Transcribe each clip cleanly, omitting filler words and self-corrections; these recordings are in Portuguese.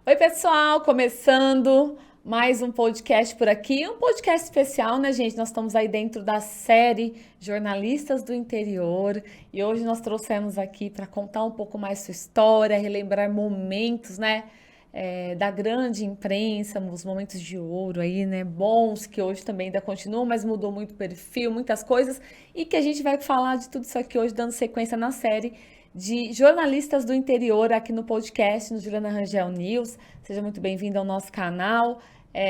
Oi, pessoal, começando mais um podcast por aqui, um podcast especial, né, gente? Nós estamos aí dentro da série Jornalistas do Interior e hoje nós trouxemos aqui para contar um pouco mais sua história, relembrar momentos, né, da grande imprensa, os momentos de ouro aí, né, bons que hoje também ainda continuam, mas mudou muito o perfil, muitas coisas e que a gente vai falar de tudo isso aqui hoje, dando sequência na série de jornalistas do interior aqui no podcast, no Juliana Rangel News. Seja muito bem-vindo ao nosso canal.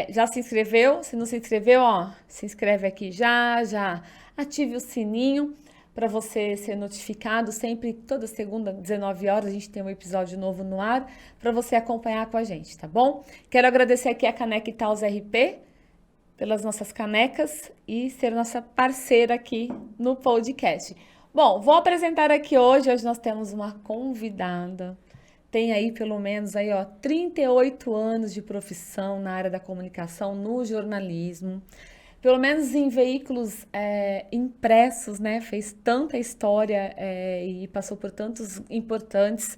Já se inscreveu? Se não se inscreveu, ó, se inscreve aqui já ative o sininho para você ser notificado sempre, toda segunda, 19 horas, a gente tem um episódio novo no ar, para você acompanhar com a gente, tá bom? Quero agradecer aqui a Caneca Itaúsa RP, pelas nossas canecas e ser nossa parceira aqui no podcast. Bom, vou apresentar aqui hoje nós temos uma convidada. Tem aí pelo menos aí, ó, 38 anos de profissão na área da comunicação, no jornalismo. Pelo menos em veículos impressos, né? Fez tanta história e passou por tantos importantes.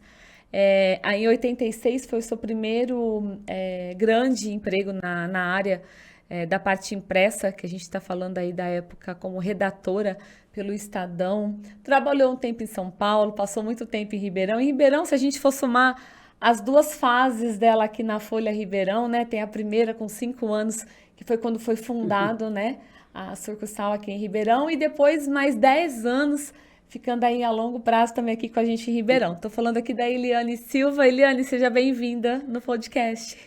Aí em 86 foi o seu primeiro grande emprego na área da parte impressa, que a gente está falando aí da época como redatora pelo Estadão. Trabalhou um tempo em São Paulo, passou muito tempo em Ribeirão. Em Ribeirão, se a gente for somar as duas fases dela aqui na Folha Ribeirão, né? Tem a primeira com 5 anos, que foi quando foi fundado, né? A sucursal aqui em Ribeirão, e depois mais 10 anos ficando aí a longo prazo também aqui com a gente em Ribeirão. Estou falando aqui da Eliane Silva. Eliane, seja bem-vinda no podcast.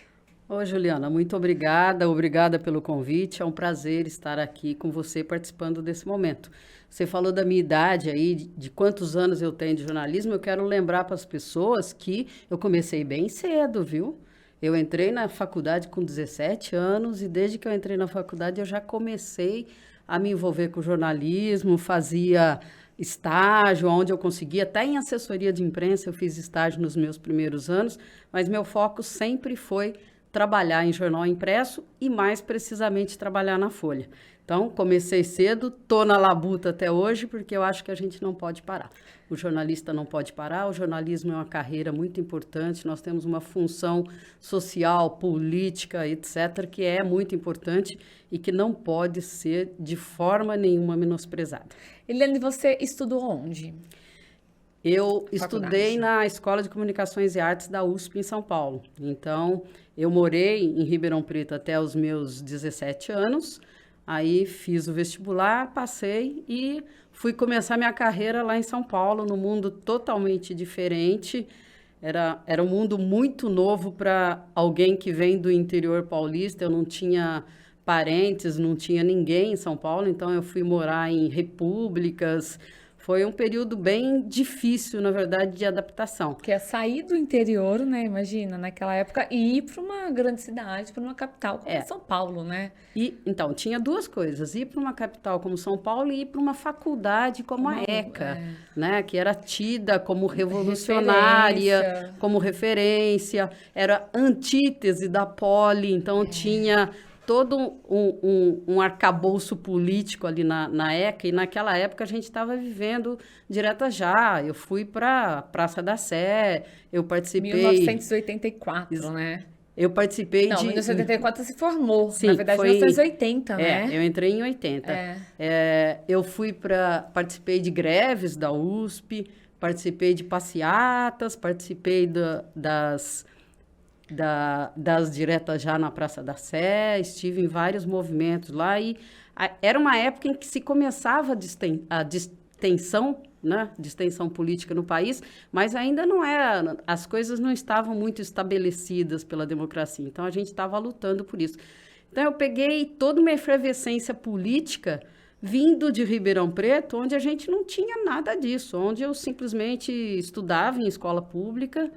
Oi, Juliana, muito obrigada pelo convite. É um prazer estar aqui com você participando desse momento. Você falou da minha idade aí, de quantos anos eu tenho de jornalismo. Eu quero lembrar para as pessoas que eu comecei bem cedo, viu? Eu entrei na faculdade com 17 anos e desde que eu entrei na faculdade eu já comecei a me envolver com jornalismo, fazia estágio, onde eu conseguia, até em assessoria de imprensa eu fiz estágio nos meus primeiros anos, mas meu foco sempre foi trabalhar em jornal impresso e, mais precisamente, trabalhar na Folha. Então, comecei cedo, estou na labuta até hoje, porque eu acho que a gente não pode parar. O jornalista não pode parar, o jornalismo é uma carreira muito importante, nós temos uma função social, política, etc., que é muito importante e que não pode ser de forma nenhuma menosprezada. Eliane, você estudou onde? Eu estudei Faculdade. na Escola de Comunicações e Artes da USP em São Paulo. Então, eu morei em Ribeirão Preto até os meus 17 anos. Aí fiz o vestibular, passei e fui começar minha carreira lá em São Paulo, num mundo totalmente diferente. Era um mundo muito novo para alguém que vem do interior paulista. Eu não tinha parentes, não tinha ninguém em São Paulo, então eu fui morar em repúblicas. Foi um período bem difícil, na verdade, de adaptação. Que é sair do interior, né? Imagina, naquela época, e ir para uma grande cidade, para uma capital como É, São Paulo, né? e então tinha duas coisas: ir para uma capital como São Paulo e ir para uma faculdade como a Uma ECA, né, que era tida como revolucionária, referência. como referência, era antítese da Poli, então tinha todo um arcabouço político ali na ECA, e naquela época a gente estava vivendo direta já. Eu fui para Praça da Sé, eu participei, 1984, né? eu participei Não, de 1984 você se formou. Na sim, verdade, foi. 1980, Eu né? entrei em 80. Eu participei de greves da USP, participei de passeatas, participei das diretas já na Praça da Sé, estive em vários movimentos lá e era uma época em que se começava a distensão, né, distensão política no país, mas ainda não era, as coisas não estavam muito estabelecidas pela democracia, então a gente estava lutando por isso. Então eu peguei toda uma efervescência política vindo de Ribeirão Preto, onde a gente não tinha nada disso, onde eu simplesmente estudava em escola pública,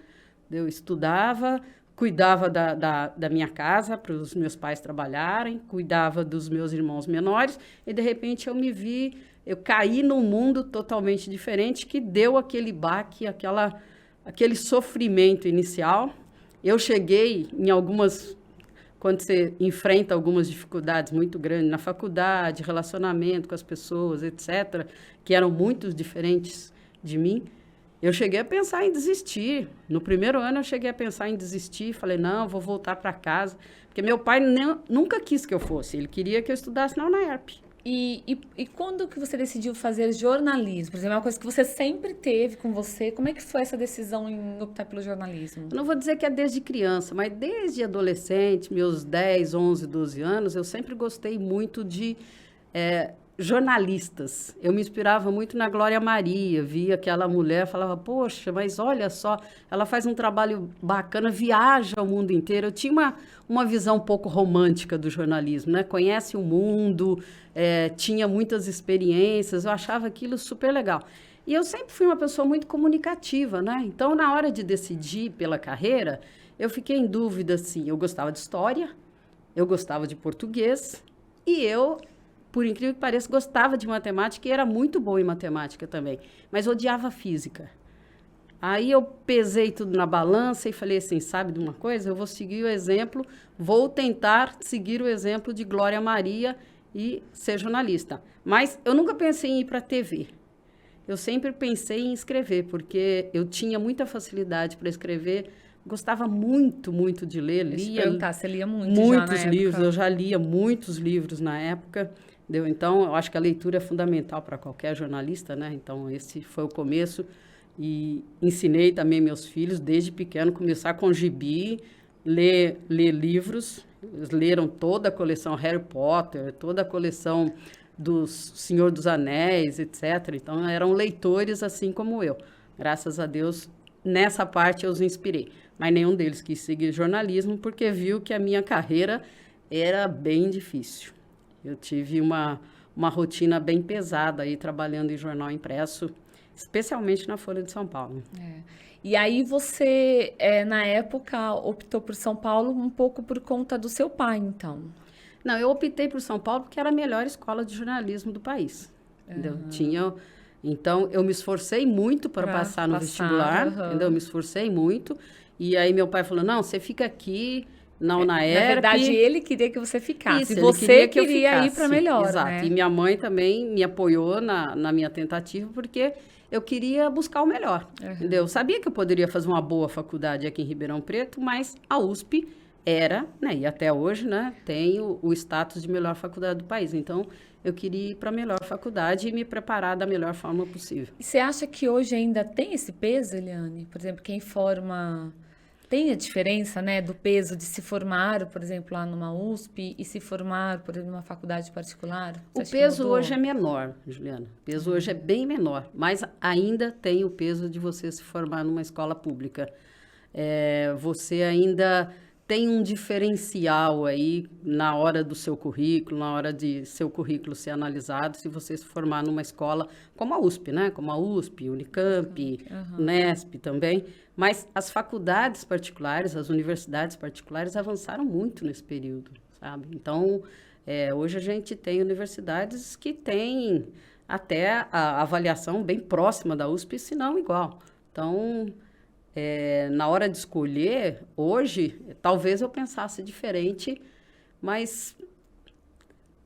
eu estudava, cuidava da minha casa para os meus pais trabalharem, cuidava dos meus irmãos menores e, de repente, eu caí num mundo totalmente diferente que deu aquele baque, aquele sofrimento inicial. Eu cheguei em quando você enfrenta algumas dificuldades muito grandes na faculdade, relacionamento com as pessoas, etc., que eram muito diferentes de mim, Eu cheguei a pensar em desistir. No primeiro ano eu cheguei a pensar em desistir. Falei, não, vou voltar para casa. Porque meu pai nunca quis que eu fosse. Ele queria que eu estudasse na UNAERP. E quando que você decidiu fazer jornalismo? Por exemplo, é uma coisa que você sempre teve com você. Como é que foi essa decisão em optar pelo jornalismo? Eu não vou dizer que é desde criança, mas desde adolescente, meus 10, 11, 12 anos, eu sempre gostei muito de jornalistas. Eu me inspirava muito na Glória Maria, via aquela mulher, falava, poxa, mas olha só, ela faz um trabalho bacana, viaja o mundo inteiro. Eu tinha uma visão um pouco romântica do jornalismo, né? Conhece o mundo, tinha muitas experiências, eu achava aquilo super legal. E eu sempre fui uma pessoa muito comunicativa, né? Então, na hora de decidir pela carreira, eu fiquei em dúvida, assim, eu gostava de história, eu gostava de português e eu, por incrível que pareça, gostava de matemática e era muito boa em matemática também, mas odiava física. Aí eu pesei tudo na balança e falei assim, sabe de uma coisa? Eu vou seguir o exemplo, vou tentar seguir o exemplo de Glória Maria e ser jornalista. Mas eu nunca pensei em ir para a TV. Eu sempre pensei em escrever, porque eu tinha muita facilidade para escrever, gostava muito, muito de ler. Você lia muito muitos já na livros, época? eu já lia muitos livros na época, entendeu? Então, eu acho que a leitura é fundamental para qualquer jornalista, né? Então, esse foi o começo e ensinei também meus filhos, desde pequeno, começar com gibi, ler livros. Eles leram toda a coleção Harry Potter, toda a coleção do Senhor dos Anéis, etc. Então, eram leitores assim como eu. Graças a Deus, nessa parte eu os inspirei. Mas nenhum deles quis seguir jornalismo, porque viu que a minha carreira era bem difícil. Eu tive uma rotina bem pesada aí, trabalhando em jornal impresso, especialmente na Folha de São Paulo. E aí você, na época, optou por São Paulo um pouco por conta do seu pai, então? Não, eu optei por São Paulo porque era a melhor escola de jornalismo do país. Entendeu? Então, eu me esforcei muito para passar no vestibular, entendeu? Eu me esforcei muito. E aí, meu pai falou, não, você fica aqui na UNAERP. Na verdade, ele queria que você ficasse. Isso, e você queria ir ficasse. para melhor, Exato. né? E minha mãe também me apoiou na minha tentativa, porque eu queria buscar o melhor, entendeu? Eu sabia que eu poderia fazer uma boa faculdade aqui em Ribeirão Preto, mas a USP era, né, e até hoje, né, tem o status de melhor faculdade do país. Então, eu queria ir para a melhor faculdade e me preparar da melhor forma possível. E você acha que hoje ainda tem esse peso, Eliane? Por exemplo, quem forma... Tem a diferença, né, do peso de se formar, por exemplo, lá numa USP e se formar, por exemplo, numa faculdade particular? O peso hoje é menor, Juliana. O peso hoje é bem menor, mas ainda tem o peso de você se formar numa escola pública. Você ainda tem um diferencial aí na hora do seu currículo, na hora de seu currículo ser analisado, se você se formar numa escola como a USP, né? Como a USP, Unicamp, Unesp também. Mas as faculdades particulares, as universidades particulares avançaram muito nesse período, sabe? Então, hoje a gente tem universidades que têm até a avaliação bem próxima da USP, se não igual. Então, na hora de escolher, hoje, talvez eu pensasse diferente, mas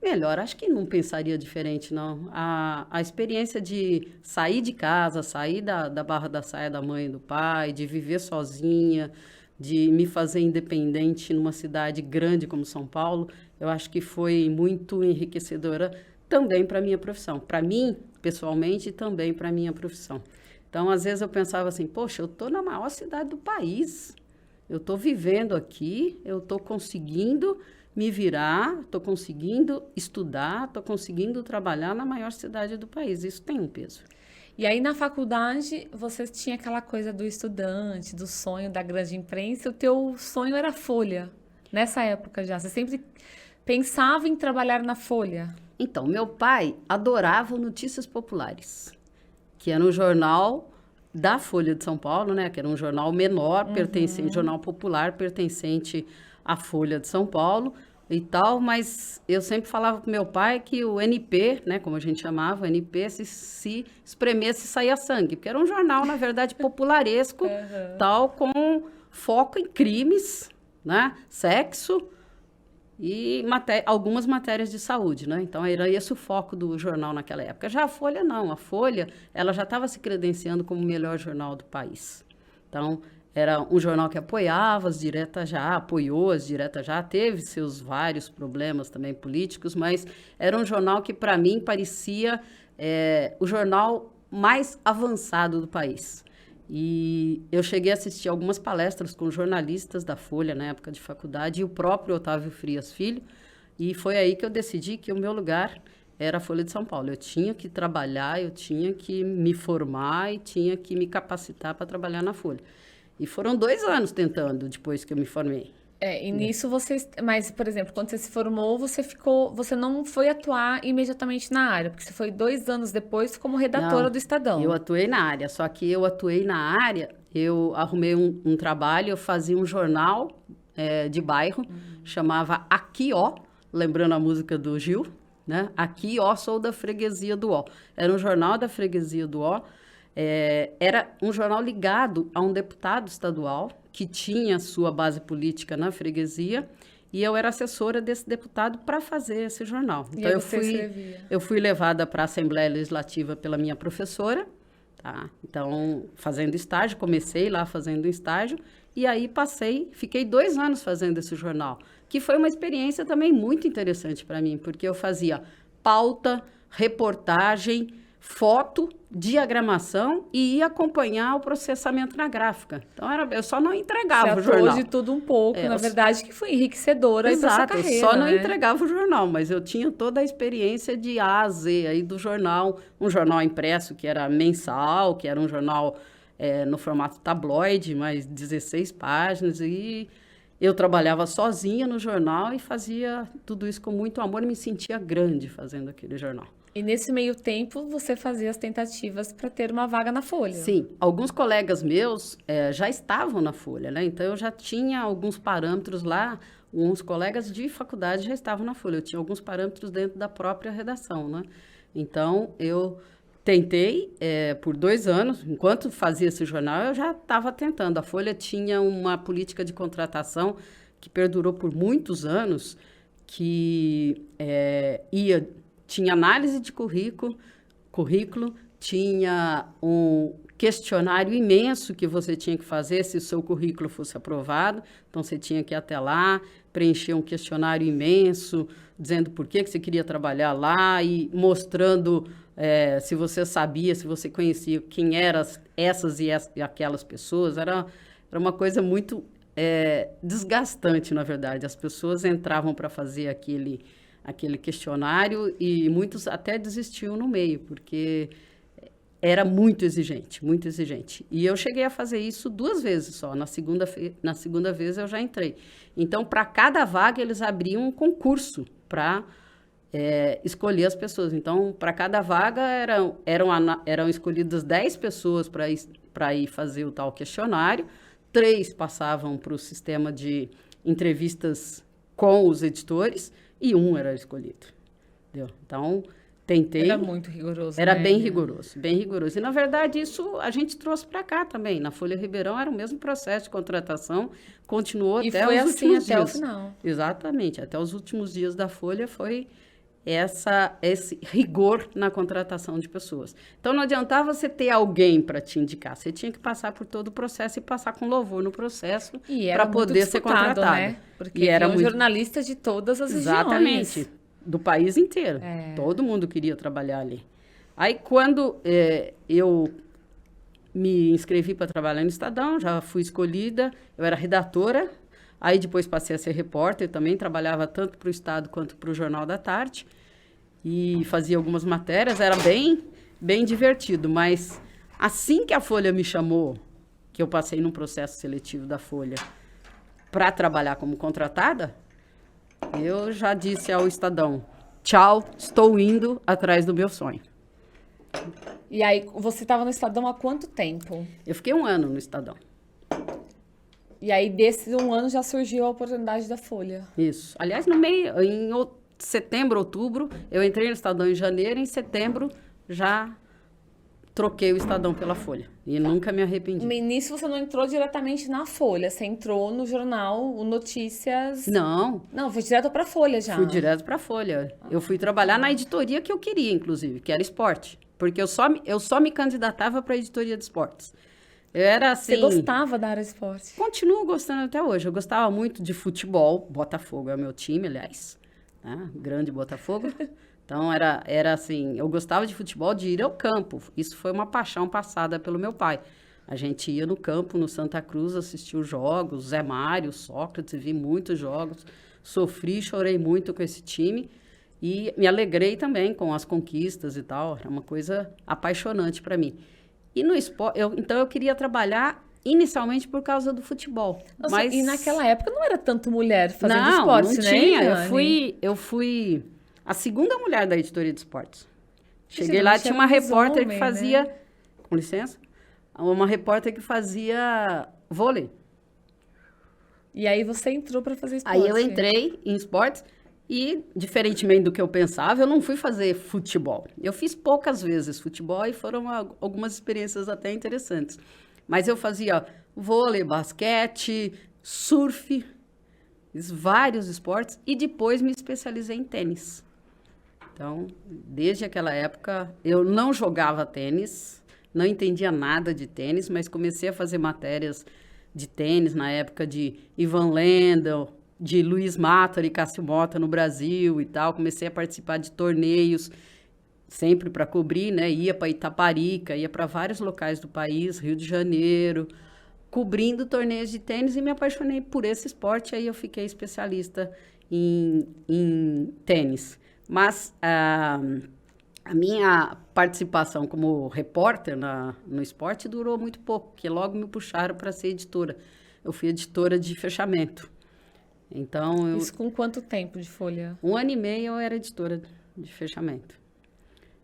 melhor, acho que não pensaria diferente, não. A experiência de sair de casa, sair da barra da saia da mãe e do pai, de viver sozinha, de me fazer independente numa cidade grande como São Paulo, eu acho que foi muito enriquecedora também para a minha profissão. Para mim, pessoalmente, e também para a minha profissão. Então, às vezes eu pensava assim, poxa, eu estou na maior cidade do país, eu estou vivendo aqui, eu estou conseguindo me virar, estou conseguindo estudar, estou conseguindo trabalhar na maior cidade do país. Isso tem um peso. E aí, na faculdade, você tinha aquela coisa do estudante, do sonho da grande imprensa, o teu sonho era a Folha, nessa época já. Você sempre pensava em trabalhar na Folha? Então, meu pai adorava o Notícias Populares, que era um jornal da Folha de São Paulo, né? Que era um jornal menor, pertencente, jornal popular, pertencente à Folha de São Paulo e tal, mas eu sempre falava para meu pai que o NP, né, como a gente chamava, o NP, se espremesse, saía sangue, porque era um jornal, na verdade, popularesco, tal, com foco em crimes, né, sexo e algumas matérias de saúde, né? Então, era esse o foco do jornal naquela época. Já a Folha, não. A Folha, ela já estava se credenciando como o melhor jornal do país. Então, era um jornal que apoiava as diretas já, apoiou as diretas já, teve seus vários problemas também políticos, mas era um jornal que, para mim, parecia o jornal mais avançado do país. E eu cheguei a assistir algumas palestras com jornalistas da Folha, na época de faculdade, e o próprio Otávio Frias Filho, e foi aí que eu decidi que o meu lugar era a Folha de São Paulo. Eu tinha que trabalhar, eu tinha que me formar e tinha que me capacitar para trabalhar na Folha. E foram 2 anos tentando, depois que eu me formei. E nisso mas, por exemplo, quando você se formou, você não foi atuar imediatamente na área, porque você foi 2 anos depois como redatora do Estadão. Eu atuei na área, só que eu atuei na área, eu arrumei um trabalho, eu fazia um jornal de bairro, chamava Aqui Ó, lembrando a música do Gil, né? Aqui Ó, sou da freguesia do Ó. Era um jornal da freguesia do Ó, era um jornal ligado a um deputado estadual que tinha sua base política na freguesia e eu era assessora desse deputado para fazer esse jornal. Então eu fui levada para a Assembleia Legislativa pela minha professora, tá? Então, fazendo estágio, comecei lá fazendo estágio e aí fiquei 2 anos fazendo esse jornal, que foi uma experiência também muito interessante para mim, porque eu fazia pauta, reportagem, foto, diagramação e ia acompanhar o processamento na gráfica. Então, eu só não entregava o jornal. Você de tudo um pouco, na verdade, que foi enriquecedora aí para sua carreira. Exato, eu só não entregava o jornal, mas eu tinha toda a experiência de A a Z aí do jornal, um jornal impresso que era mensal, que era um jornal no formato tabloide, mais 16 páginas, e eu trabalhava sozinha no jornal e fazia tudo isso com muito amor e me sentia grande fazendo aquele jornal. E nesse meio tempo, você fazia as tentativas para ter uma vaga na Folha. Sim, alguns colegas meus já estavam na Folha, né? Então, eu já tinha alguns parâmetros lá, uns colegas de faculdade já estavam na Folha, eu tinha alguns parâmetros dentro da própria redação, né? Então, eu tentei por 2 anos, enquanto fazia esse jornal, eu já estava tentando. A Folha tinha uma política de contratação que perdurou por muitos anos, que tinha análise de currículo, tinha um questionário imenso que você tinha que fazer se o seu currículo fosse aprovado. Então, você tinha que ir até lá, preencher um questionário imenso, dizendo por que você queria trabalhar lá e mostrando se você sabia, se você conhecia quem eram essas e aquelas pessoas. Era uma coisa muito desgastante, na verdade. As pessoas entravam para fazer aquele questionário e muitos até desistiam no meio, porque era muito exigente, muito exigente. E eu cheguei a fazer isso 2 vezes só, na segunda vez eu já entrei. Então, para cada vaga, eles abriam um concurso para escolher as pessoas. Então, para cada vaga, eram escolhidas 10 pessoas para ir fazer o tal questionário, 3 passavam para o sistema de entrevistas com os editores, e 1 era escolhido. Entendeu? Então, tentei. Era muito rigoroso. Era bem rigoroso, bem rigoroso. E, na verdade, isso a gente trouxe para cá também. Na Folha Ribeirão era o mesmo processo de contratação, continuou até os últimos dias. Até o final. Exatamente, até os últimos dias da Folha foi esse rigor na contratação de pessoas. Então, não adiantava você ter alguém para te indicar, você tinha que passar por todo o processo e passar com louvor no processo para poder ser contratado. Né? Porque era um jornalista de todas as regiões. Exatamente, do país inteiro. Todo mundo queria trabalhar ali. Aí, quando eu me inscrevi para trabalhar no Estadão, já fui escolhida, eu era redatora. Aí depois passei a ser repórter, também trabalhava tanto para o Estado quanto para o Jornal da Tarde e fazia algumas matérias, era bem, bem divertido, mas assim que a Folha me chamou, que eu passei num processo seletivo da Folha para trabalhar como contratada, eu já disse ao Estadão, tchau, estou indo atrás do meu sonho. E aí, você estava no Estadão há quanto tempo? Eu fiquei 1 ano no Estadão. E aí, desse 1 ano, já surgiu a oportunidade da Folha. Isso. Aliás, em setembro, outubro, eu entrei no Estadão em janeiro, em setembro já troquei o Estadão pela Folha. E nunca me arrependi. No início você não entrou diretamente na Folha, você entrou no jornal o Notícias. Não, Não, foi direto pra Folha já. fui direto para a Folha. Eu fui trabalhar na editoria que eu queria, inclusive, que era esporte. Porque eu só me candidatava para a editoria de esportes. Eu era assim... Você gostava da área de esporte? Continuo gostando até hoje. Eu gostava muito de futebol. Botafogo é o meu time, aliás. Né? Grande Botafogo. Então, era assim... Eu gostava de futebol, de ir ao campo. Isso foi uma paixão passada pelo meu pai. A gente ia no campo, no Santa Cruz, assistir os jogos. Zé Mário, Sócrates, vi muitos jogos. Sofri, chorei muito com esse time. E me alegrei também com as conquistas e tal. Era uma coisa apaixonante para mim. E no esporte, então eu queria trabalhar inicialmente por causa do futebol. Nossa, mas e naquela época não era tanto mulher fazendo não esporte, né? tinha. Eliane? Eu fui a segunda mulher da editoria de esportes. Cheguei Gente, lá, não tinha uma tinha repórter homem, que fazia, né? com licença, uma repórter que fazia vôlei. E aí você entrou pra fazer esporte. Aí eu entrei em esportes e, diferentemente do que eu pensava, eu não fui fazer futebol. Eu fiz poucas vezes futebol e foram algumas experiências até interessantes. Mas eu fazia vôlei, basquete, surf, fiz vários esportes e depois me especializei em tênis. Então, desde aquela época, eu não jogava tênis, não entendia nada de tênis, mas comecei a fazer matérias de tênis na época de Ivan Lendl, de Luiz Mata e Cássio Mota no Brasil e tal. Comecei a participar de torneios, sempre para cobrir, né? Ia para Itaparica, ia para vários locais do país, Rio de Janeiro, cobrindo torneios de tênis e me apaixonei por esse esporte. Aí eu fiquei especialista em tênis. Mas a minha participação como repórter no esporte durou muito pouco, porque logo me puxaram para ser editora. Eu fui editora de fechamento. Então, Isso com quanto tempo de Folha? 1 ano e meio eu era editora de fechamento.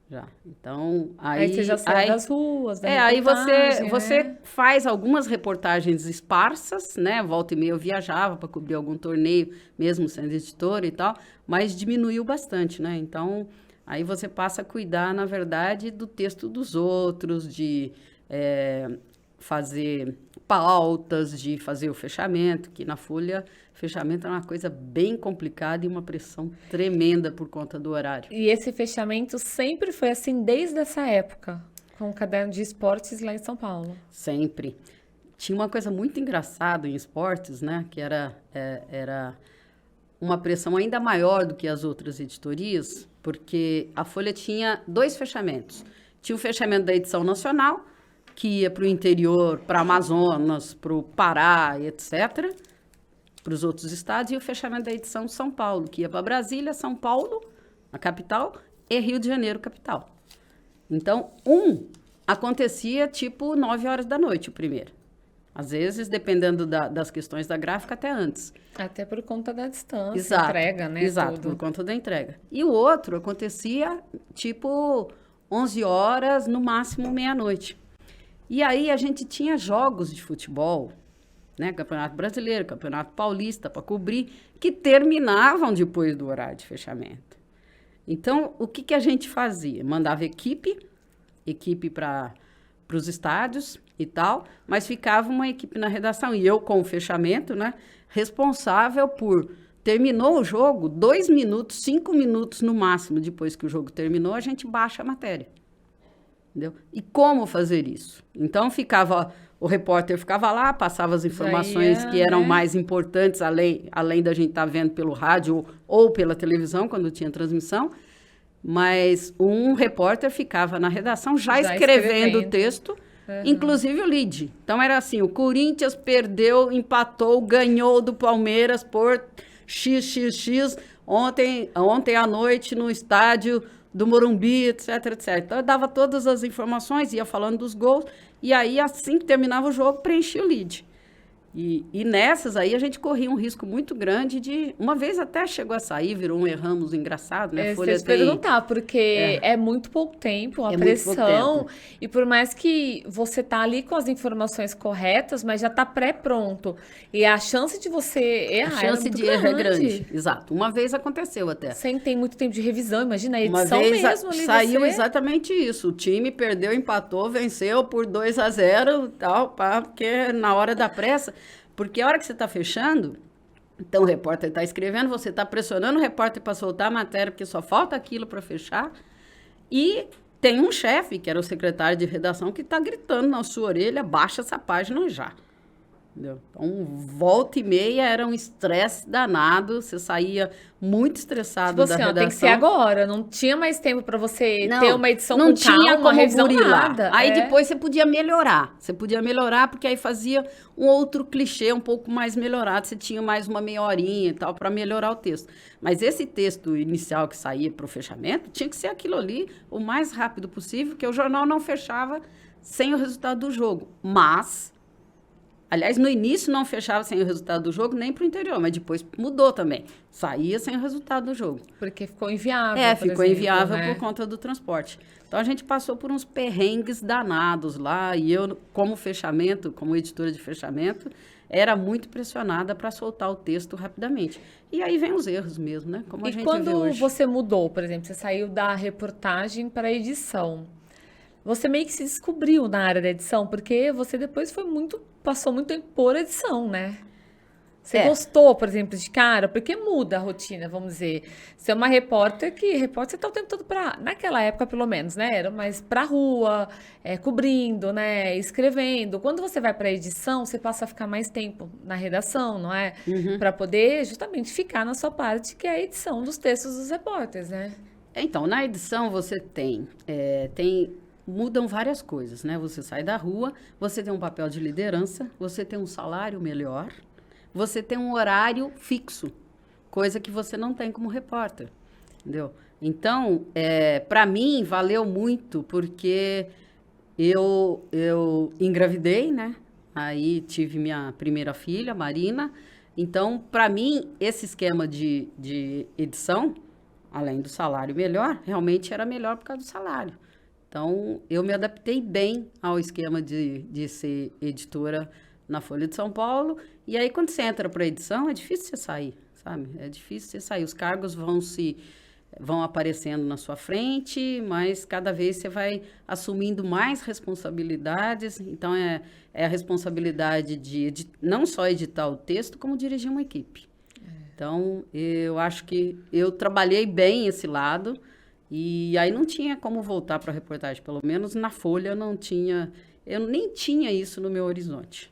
Já. Então, aí Você já saiu das ruas, da aí reportagem, você né? faz algumas reportagens esparsas, né? Volta e meia eu viajava para cobrir algum torneio, mesmo sendo editora e tal, mas diminuiu bastante, né? Então, aí você passa a cuidar, na verdade, do texto dos outros, de fazer pautas, de fazer o fechamento, que na Folha, fechamento é uma coisa bem complicada e uma pressão tremenda por conta do horário. E esse fechamento sempre foi assim desde essa época, com o caderno de esportes lá em São Paulo. Sempre. Tinha uma coisa muito engraçada em esportes, né? Que era uma pressão ainda maior do que as outras editorias, porque a Folha tinha 2 fechamentos. Tinha o fechamento da edição nacional, que ia para o interior, para Amazonas, para o Pará, etc., para os outros estados, e o fechamento da edição São Paulo, que ia para Brasília, São Paulo, a capital, e Rio de Janeiro, capital. Então, acontecia tipo 9 horas da noite, o primeiro. Às vezes, dependendo das questões da gráfica, até antes. Até por conta da distância, Exato, entrega, né? exato, tudo. por conta da entrega. E o outro acontecia tipo 11 horas, no máximo meia-noite. E aí a gente tinha jogos de futebol, né? Campeonato Brasileiro, Campeonato Paulista, para cobrir, que terminavam depois do horário de fechamento. Então, o que a gente fazia? Mandava equipe para os estádios e tal, mas ficava uma equipe na redação. E eu, com o fechamento, né? Responsável por... Terminou o jogo, 2 minutos, 5 minutos no máximo, depois que o jogo terminou, a gente baixa a matéria. Entendeu? E como fazer isso? Então, o repórter ficava lá, passava as informações que eram mais importantes, além da gente estar vendo pelo rádio ou pela televisão, quando tinha transmissão, mas um repórter ficava na redação já escrevendo o texto, inclusive o lead. Então, era assim, o Corinthians perdeu, empatou, ganhou do Palmeiras por XXX ontem à noite no estádio do Morumbi, etc, etc. Então, eu dava todas as informações, ia falando dos gols, e aí, assim que terminava o jogo, preenchia o lead. E nessas aí a gente corria um risco muito grande de... Uma vez até chegou a sair, virou um erramos engraçado, né? Folha tem... perguntar, porque é muito pouco tempo, a pressão, e por mais que você tá ali com as informações corretas, mas já tá pré-pronto, e a chance de você errar a chance de erro é grande. Exato. Uma vez aconteceu até. Sem ter muito tempo de revisão, imagina a edição uma vez mesmo. Ali saiu exatamente isso. O time perdeu, empatou, venceu por 2-0, tal, porque na hora da pressa... Porque a hora que você está fechando, então o repórter está escrevendo, você está pressionando o repórter para soltar a matéria, porque só falta aquilo para fechar. E tem um chefe, que era o secretário de redação, que está gritando na sua orelha, baixa essa página já. Entendeu? Então, volta e meia era um estresse danado, você saía muito estressado da redação. Tem que ser agora, não tinha mais tempo para você ter uma edição com calma, uma revisão, nada. Aí depois você podia melhorar, porque aí fazia um outro clichê um pouco mais melhorado, você tinha mais uma meia horinha e tal, para melhorar o texto. Mas esse texto inicial que saía para o fechamento, tinha que ser aquilo ali o mais rápido possível, porque o jornal não fechava sem o resultado do jogo. Aliás, no início não fechava sem o resultado do jogo, nem para o interior, mas depois mudou também. Saía sem o resultado do jogo. Porque ficou inviável, ficou inviável, né? Por conta do transporte. Então, a gente passou por uns perrengues danados lá, e eu, como editora de fechamento, era muito pressionada para soltar o texto rapidamente. E aí vem os erros mesmo, né? Como a gente vê hoje. E quando você mudou, por exemplo, você saiu da reportagem para a edição, você meio que se descobriu na área da edição, porque você depois passou muito tempo por edição, né? Você gostou, por exemplo, de cara? Porque muda a rotina, vamos dizer. Você é uma repórter você tá o tempo todo naquela época pelo menos, né? Era mais pra rua, cobrindo, né? Escrevendo. Quando você vai pra edição, você passa a ficar mais tempo na redação, não é? Uhum. Pra poder justamente ficar na sua parte, que é a edição dos textos dos repórteres, né? Então, na edição você mudam várias coisas, né? Você sai da rua, você tem um papel de liderança, você tem um salário melhor, você tem um horário fixo, coisa que você não tem como repórter, entendeu? Então, para mim, valeu muito, porque eu engravidei, né? Aí tive minha primeira filha, Marina. Então, para mim, esse esquema de edição, além do salário melhor, realmente era melhor por causa do salário. Então, eu me adaptei bem ao esquema de ser editora na Folha de São Paulo. E aí, quando você entra para a edição, é difícil você sair, sabe? É difícil você sair. Os cargos vão aparecendo na sua frente, mas cada vez você vai assumindo mais responsabilidades. Então, é a responsabilidade de não só editar o texto, como dirigir uma equipe. Então, eu acho que eu trabalhei bem esse lado. E aí não tinha como voltar para a reportagem, pelo menos na Folha eu nem tinha isso no meu horizonte.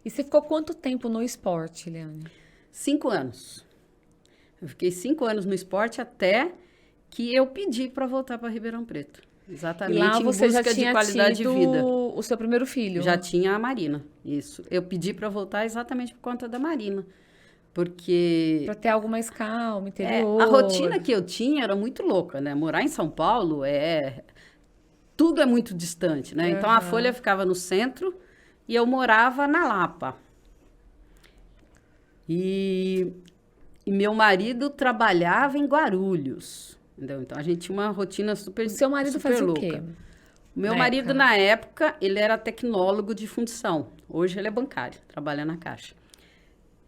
E você ficou quanto tempo no esporte, Eliane? 5 anos. Eu fiquei 5 anos no esporte até que eu pedi para voltar para Ribeirão Preto. Exatamente, e lá você em busca já tinha de qualidade de vida. O seu primeiro filho? Já tinha a Marina, isso. Eu pedi para voltar exatamente por conta da Marina. Porque... Para ter algo mais calmo, interior. A rotina que eu tinha era muito louca, né? Morar em São Paulo tudo é muito distante, né? Então, a Folha ficava no centro e eu morava na Lapa. E meu marido trabalhava em Guarulhos, entendeu? Então, a gente tinha uma rotina super louca. O seu marido fazia o quê? O meu marido, na época, ele era tecnólogo de fundição. Hoje, ele é bancário, trabalha na Caixa.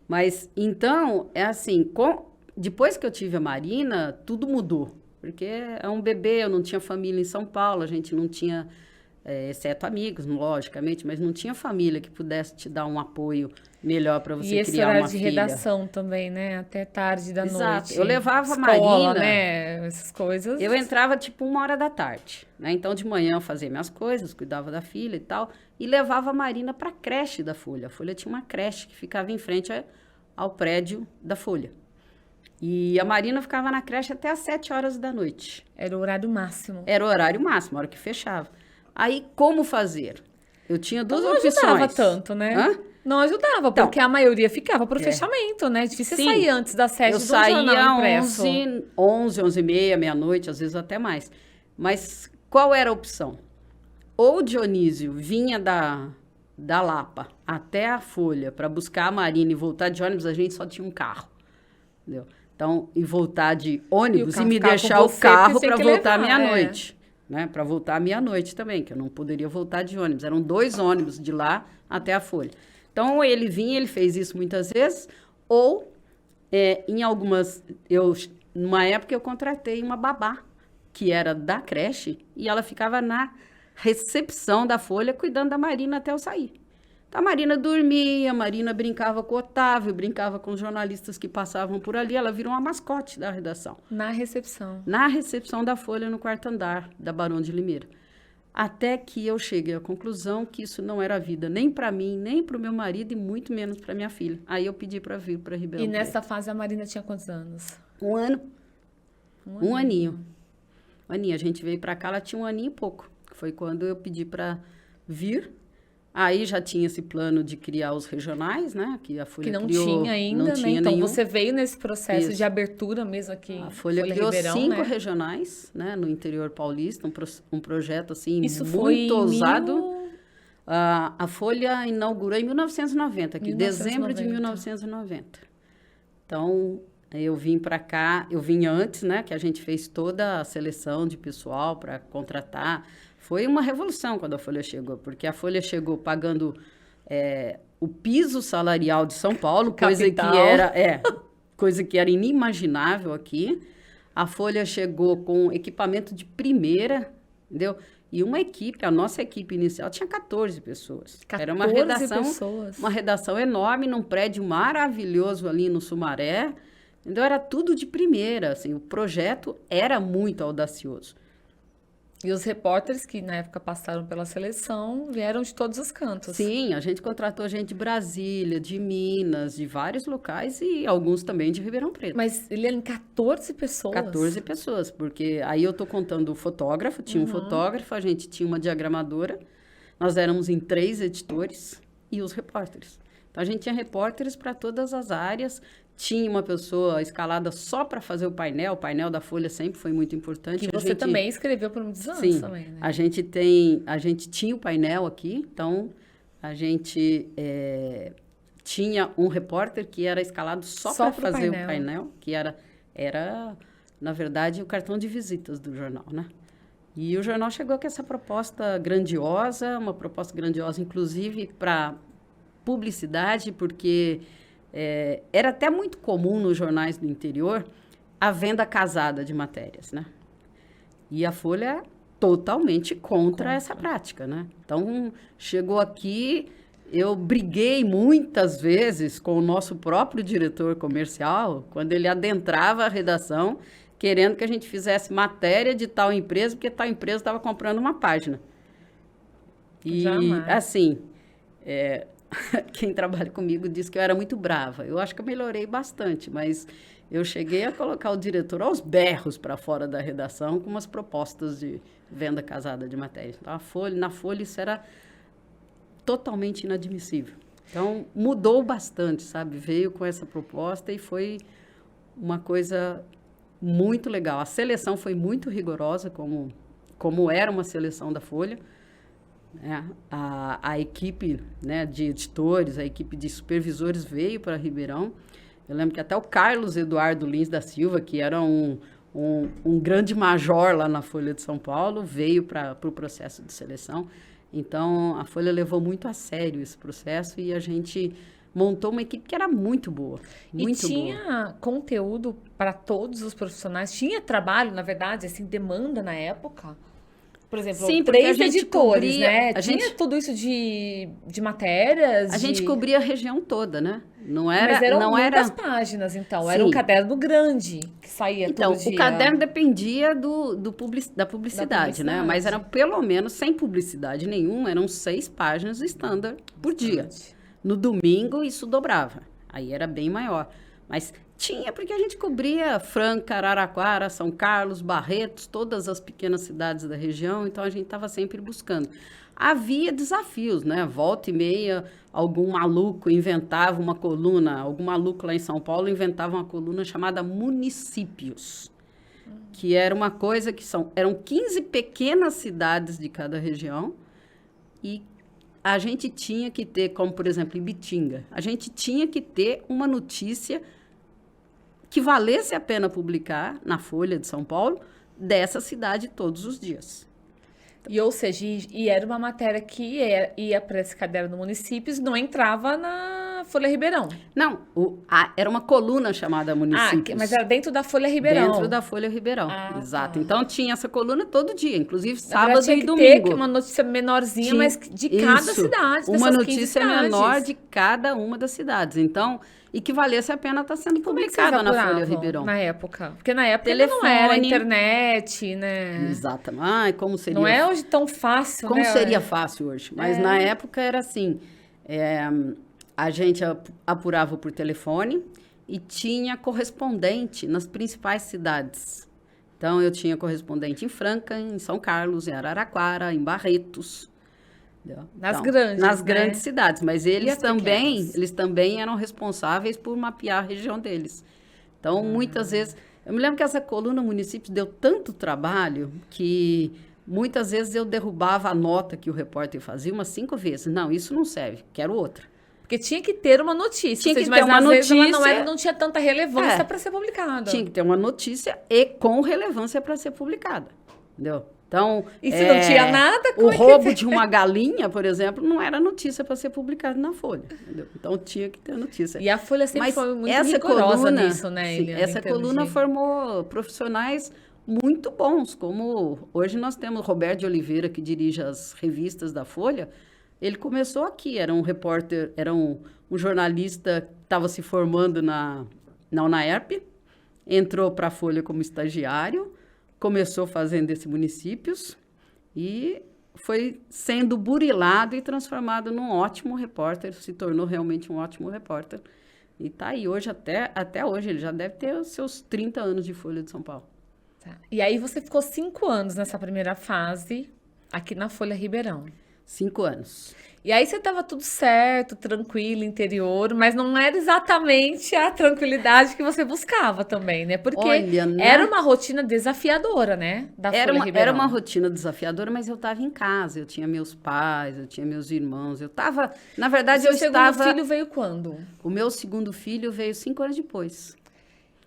Mas, então, depois que eu tive a Marina, tudo mudou. Porque é um bebê, eu não tinha família em São Paulo, a gente não tinha, exceto amigos, logicamente, mas não tinha família que pudesse te dar um apoio melhor para você criar uma filha. E esse horário de redação também, né? Até tarde da noite. Eu levava a Escola, Marina... né? Essas coisas. Eu entrava, 1h da tarde, né? Então, de manhã eu fazia minhas coisas, cuidava da filha e tal, e levava a Marina para a creche da Folha. A Folha tinha uma creche que ficava em frente ao prédio da Folha. E a Marina ficava na creche até às 7h da noite. Era o horário máximo. Era o horário máximo, a hora que fechava. Aí, como fazer? Eu tinha duas opções. Não ajudava tanto, né? Hã? Não ajudava, porque a maioria ficava para o fechamento, né? Difícil sair antes das 7 do jornal impresso. Eu saía 11, 11h30, meia-noite, às vezes até mais. Mas qual era a opção? Ou o Dionísio vinha da Lapa até a Folha para buscar a Marina e voltar de ônibus, a gente só tinha um carro, entendeu? Então, e voltar de ônibus e me deixar o carro para voltar meia-noite, né? Para voltar meia-noite também, que eu não poderia voltar de ônibus. Eram 2 ônibus de lá até a Folha. Então, ele vinha, ele fez isso muitas vezes, ou em algumas... Numa época, eu contratei uma babá, que era da creche, e ela ficava na recepção da Folha, cuidando da Marina até eu sair. Então, a Marina dormia, a Marina brincava com o Otávio, brincava com os jornalistas que passavam por ali, ela virou uma mascote da redação. Na recepção. Na recepção da Folha, no 4º andar da Barão de Limeira. Até que eu cheguei à conclusão que isso não era vida, nem para mim, nem para o meu marido, e muito menos para minha filha. Aí eu pedi para vir para Ribeirão Preto. E nessa fase a Marina tinha quantos anos? 1 ano. Um aninho. A gente veio para cá, ela tinha 1 aninho e pouco. Foi quando eu pedi para vir. Aí já tinha esse plano de criar os regionais, né? Que a Folha criou. Que não tinha ainda, não tinha né? Então nenhum. Você veio nesse processo de abertura mesmo aqui. A Folha criou Ribeirão, 5 né? regionais, né? No interior paulista, um projeto assim Isso muito foi ousado. A Folha inaugurou em 1990, aqui, dezembro de 1990. Então, eu vim para cá, eu vim antes, né? Que a gente fez toda a seleção de pessoal para contratar. Foi uma revolução quando a Folha chegou, porque a Folha chegou pagando o piso salarial de São Paulo, coisa que era inimaginável aqui. A Folha chegou com equipamento de primeira, entendeu? E a nossa equipe inicial tinha 14 pessoas. 14 era uma redação enorme, num prédio maravilhoso ali no Sumaré. Então, era tudo de primeira, assim, o projeto era muito audacioso. E os repórteres que na época passaram pela seleção vieram de todos os cantos. Sim, a gente contratou gente de Brasília, de Minas, de vários locais e alguns também de Ribeirão Preto. Mas ele eram 14 pessoas? 14 pessoas, porque aí eu tô contando o fotógrafo, tinha um fotógrafo, a gente tinha uma diagramadora, nós éramos em 3 editores e os repórteres. Então, a gente tinha repórteres para todas as áreas. Tinha uma pessoa escalada só para fazer o painel da Folha sempre foi muito importante. Que você também escreveu por muitos anos. Sim, também, né? a gente tinha o painel aqui, então a gente tinha um repórter que era escalado só para fazer o painel, que era, na verdade, o cartão de visitas do jornal, né? E o jornal chegou com essa proposta grandiosa, inclusive para publicidade, porque era até muito comum nos jornais do interior a venda casada de matérias, né? E a Folha totalmente contra essa prática, né? Então, chegou aqui, eu briguei muitas vezes com o nosso próprio diretor comercial, quando ele adentrava a redação, querendo que a gente fizesse matéria de tal empresa, porque tal empresa estava comprando uma página. E, assim, quem trabalha comigo disse que eu era muito brava. Eu acho que eu melhorei bastante, mas eu cheguei a colocar o diretor aos berros para fora da redação com umas propostas de venda casada de matérias. Então, na Folha isso era totalmente inadmissível. Então, mudou bastante, sabe? Veio com essa proposta e foi uma coisa muito legal. A seleção foi muito rigorosa, como era uma seleção da Folha. A equipe, né, de editores, a equipe de supervisores veio para Ribeirão. Eu lembro que até o Carlos Eduardo Lins da Silva, que era um grande major lá na Folha de São Paulo, veio para o processo de seleção. Então, a Folha levou muito a sério esse processo e a gente montou uma equipe que era muito boa. Muito e tinha conteúdo para todos os profissionais? Tinha trabalho, na verdade, assim, demanda na época? Por exemplo, sim, 3 editores, né? Tinha tudo isso de matérias? A gente cobria a região toda, né? Mas eram muitas páginas, então. Sim. Era um caderno grande que saía todo dia. Então, o caderno dependia da publicidade, né? Mas eram pelo menos, sem publicidade nenhuma, eram 6 páginas standard por dia. No domingo, isso dobrava. Aí era bem maior. Mas tinha, porque a gente cobria Franca, Araraquara, São Carlos, Barretos, todas as pequenas cidades da região, então a gente estava sempre buscando. Havia desafios, né? Volta e meia, algum maluco inventava uma coluna, algum maluco lá em São Paulo inventava uma coluna chamada Municípios, que era uma coisa que eram 15 pequenas cidades de cada região, e a gente tinha que ter, como por exemplo em Bitinga, a gente tinha que ter uma notícia que valesse a pena publicar na Folha de São Paulo dessa cidade todos os dias. E, ou seja, era uma matéria que ia para esse caderno do Municípios, não entrava na Folha Ribeirão. Não, era uma coluna chamada Municípios. Mas era dentro da Folha Ribeirão. Dentro da Folha Ribeirão, exato. Tá. Então tinha essa coluna todo dia, inclusive Na sábado verdade, tinha e que domingo. ter uma notícia menorzinha, mas de cada cidade, uma dessas 15 notícia cidades. menor de cada uma das cidades. Então, e que valesse a pena estar sendo Como é que publicada vocês na Folha apuravam Ribeirão. na época? Porque na época ainda não era Telefone. internet, né? Exatamente. Ai, como seria... Não é hoje tão fácil, Como né? seria fácil hoje. Mas na época era assim, a gente apurava por telefone e tinha correspondente nas principais cidades. Então, eu tinha correspondente em Franca, em São Carlos, em Araraquara, em Barretos. Nas Então, grandes, nas né? grandes cidades, mas as pequenas? eles também eram responsáveis por mapear a região deles. Então, muitas vezes, eu me lembro que essa coluna Municípios deu tanto trabalho que muitas vezes eu derrubava a nota que o repórter fazia umas 5 vezes. Não, isso não serve, quero outra. Porque tinha que ter uma notícia. Tinha que mas ter uma às vezes notícia. ela não tinha tanta relevância para ser publicada. Tinha que ter uma notícia e com relevância para ser publicada, entendeu? Então, E se não tinha nada, o como é que roubo de uma galinha, por exemplo, não era notícia para ser publicado na Folha, entendeu? Então tinha que ter notícia. E a Folha sempre Mas foi muito essa rigorosa coluna, nisso, né, sim, Eliane, essa em termos coluna de- formou profissionais muito bons, como hoje nós temos Roberto de Oliveira, que dirige as revistas da Folha. Ele começou aqui, era um repórter, era um jornalista que estava se formando na UNAERP, entrou para a Folha como estagiário, começou fazendo esse Municípios e foi sendo burilado e transformado num ótimo repórter, se tornou realmente um ótimo repórter. E está aí hoje, até hoje, ele já deve ter os seus 30 anos de Folha de São Paulo. Tá. E aí você ficou 5 anos nessa primeira fase, aqui na Folha Ribeirão. 5 anos. E aí você estava tudo certo, tranquilo, interior, mas não era exatamente a tranquilidade que você buscava também, né? Porque Olha, né? era uma rotina desafiadora, né? Da Folha Ribeirão. Era uma rotina desafiadora, mas eu estava em casa, eu tinha meus pais, eu tinha meus irmãos, eu estava... Na verdade, eu estava... O seu segundo filho veio quando? O meu segundo filho veio 5 anos depois.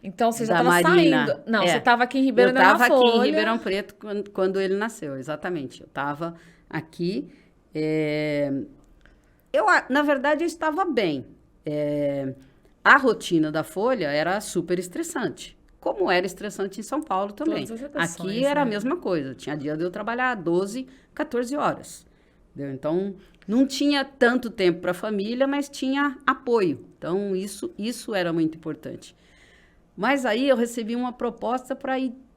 Então você já Da estava Marina. saindo. Não, você estava aqui em Ribeirão Eu da estava aqui Folha. em Ribeirão Preto quando ele nasceu, exatamente. Eu estava aqui. Na verdade, eu estava bem. A rotina da Folha era super estressante, como era estressante em São Paulo também. Todas as redações, Aqui era a né? mesma coisa. Tinha dia de eu trabalhar 12, 14 horas. Entendeu? Então, não tinha tanto tempo para a família, mas tinha apoio. Então, isso era muito importante. Mas aí eu recebi uma proposta para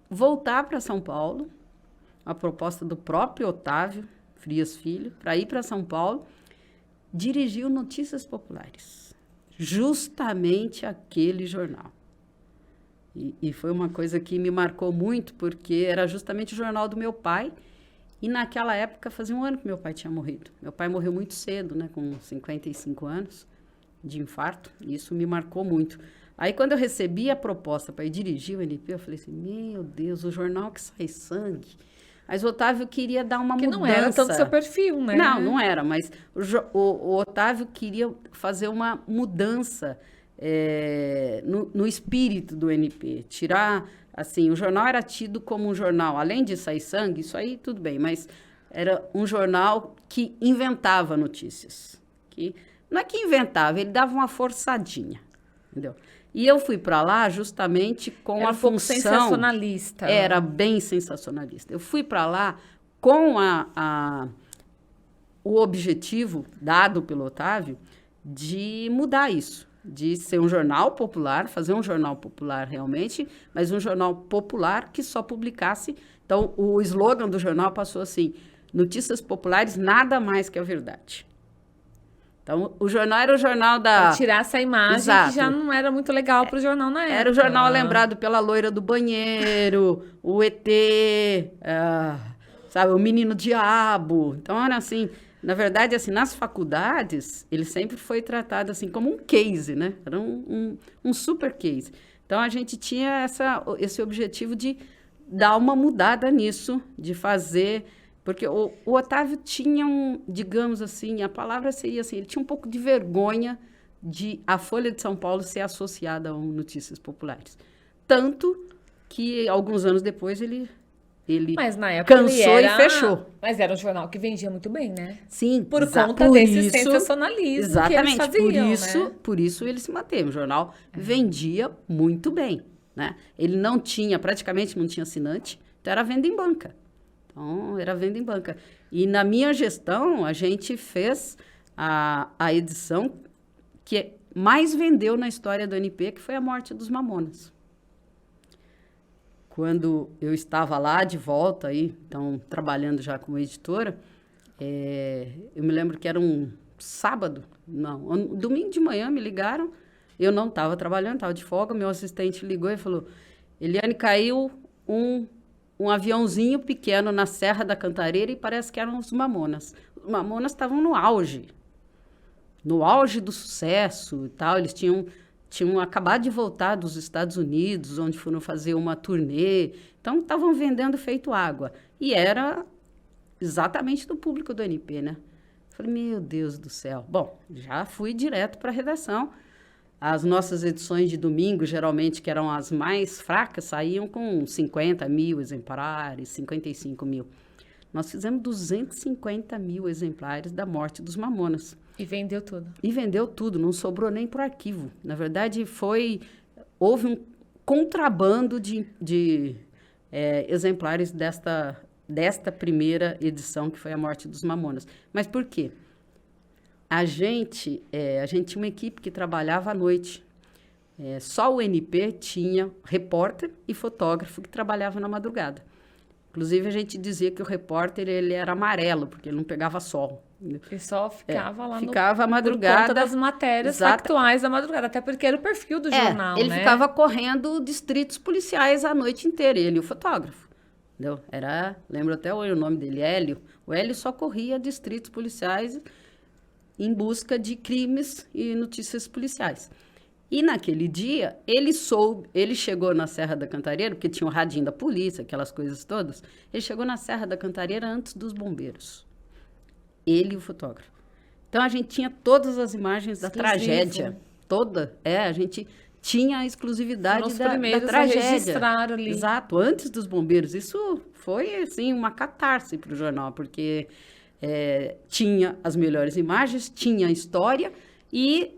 voltar para São Paulo, uma proposta do próprio Otávio Frias Filho, para ir para São Paulo, dirigir o Notícias Populares, justamente aquele jornal. E foi uma coisa que me marcou muito, porque era justamente o jornal do meu pai, e naquela época fazia 1 ano que meu pai tinha morrido. Meu pai morreu muito cedo, né, com 55 anos, de infarto, e isso me marcou muito. Aí, quando eu recebi a proposta para ir dirigir o NP, eu falei assim, meu Deus, o jornal que sai sangue. Mas o Otávio queria dar uma mudança. Que não era tanto seu perfil, né? Não era, mas o Otávio queria fazer uma mudança no espírito do NP. Tirar, assim, o jornal era tido como um jornal, além de sair sangue, isso aí tudo bem, mas era um jornal que inventava notícias. Não é que inventava, ele dava uma forçadinha, entendeu? E eu fui para lá justamente com Era a um pouco função... sensacionalista. Era bem sensacionalista. Eu fui para lá com o objetivo dado pelo Otávio de mudar isso, de ser um jornal popular, fazer um jornal popular realmente, mas um jornal popular que só publicasse... Então, o slogan do jornal passou assim, notícias populares, nada mais que a verdade. Então, o jornal era o jornal da... Pra tirar essa imagem Exato. que já não era muito legal para o jornal na época. Era o jornal lembrado pela loira do banheiro, o ET, sabe, o menino diabo. Então, era assim, na verdade, assim, nas faculdades, ele sempre foi tratado assim como um case, né? Era um super case. Então, a gente tinha esse objetivo de dar uma mudada nisso, de fazer... Porque o Otávio tinha digamos assim, a palavra seria assim, ele tinha um pouco de vergonha de a Folha de São Paulo ser associada a Notícias Populares. Tanto que, alguns anos depois, ele Mas na época cansou e fechou. Mas era um jornal que vendia muito bem, né? Sim, por conta desse sensacionalismo que eles faziam, né? Por isso ele se manteve. O jornal vendia muito bem, né? Ele praticamente não tinha assinante, então era venda em banca. E na minha gestão, a gente fez a edição que mais vendeu na história do NP, que foi a Morte dos Mamonas. Quando eu estava lá de volta, então, trabalhando já como editora, eu me lembro que era um sábado, domingo de manhã me ligaram, eu não estava trabalhando, estava de folga, meu assistente ligou e falou, Eliane, caiu um aviãozinho pequeno na Serra da Cantareira e parece que eram os Mamonas. Os Mamonas estavam no auge do sucesso e tal, eles tinham acabado de voltar dos Estados Unidos, onde foram fazer uma turnê, então estavam vendendo feito água. E era exatamente do público do NP, né? Falei, meu Deus do céu. Bom, já fui direto para a redação. As nossas edições de domingo, geralmente, que eram as mais fracas, saíam com 50 mil exemplares, 55 mil. Nós fizemos 250 mil exemplares da Morte dos Mamonas. E vendeu tudo. E vendeu tudo, não sobrou nem por arquivo. Na verdade, houve um contrabando de exemplares desta primeira edição, que foi a Morte dos Mamonas. Mas por quê? A gente tinha uma equipe que trabalhava à noite. Só o NP tinha repórter e fotógrafo que trabalhava na madrugada. Inclusive, a gente dizia que o repórter ele era amarelo, porque ele não pegava sol. Ele só ficava lá ficava à madrugada. Por conta das matérias factuais da madrugada, até porque era o perfil do jornal, ele né? ficava correndo distritos policiais a noite inteira, ele e o fotógrafo. Entendeu? Lembro até hoje o nome dele, Hélio. O Hélio só corria distritos policiais em busca de crimes e notícias policiais. E naquele dia, ele chegou na Serra da Cantareira, porque tinha o radinho da polícia, aquelas coisas todas. Ele chegou na Serra da Cantareira antes dos bombeiros. Ele e o fotógrafo. Então, a gente tinha todas as imagens da tragédia. A gente tinha a exclusividade da tragédia. A registrar ali. Exato, antes dos bombeiros. Isso foi, assim, uma catarse para o jornal, porque tinha as melhores imagens, tinha a história e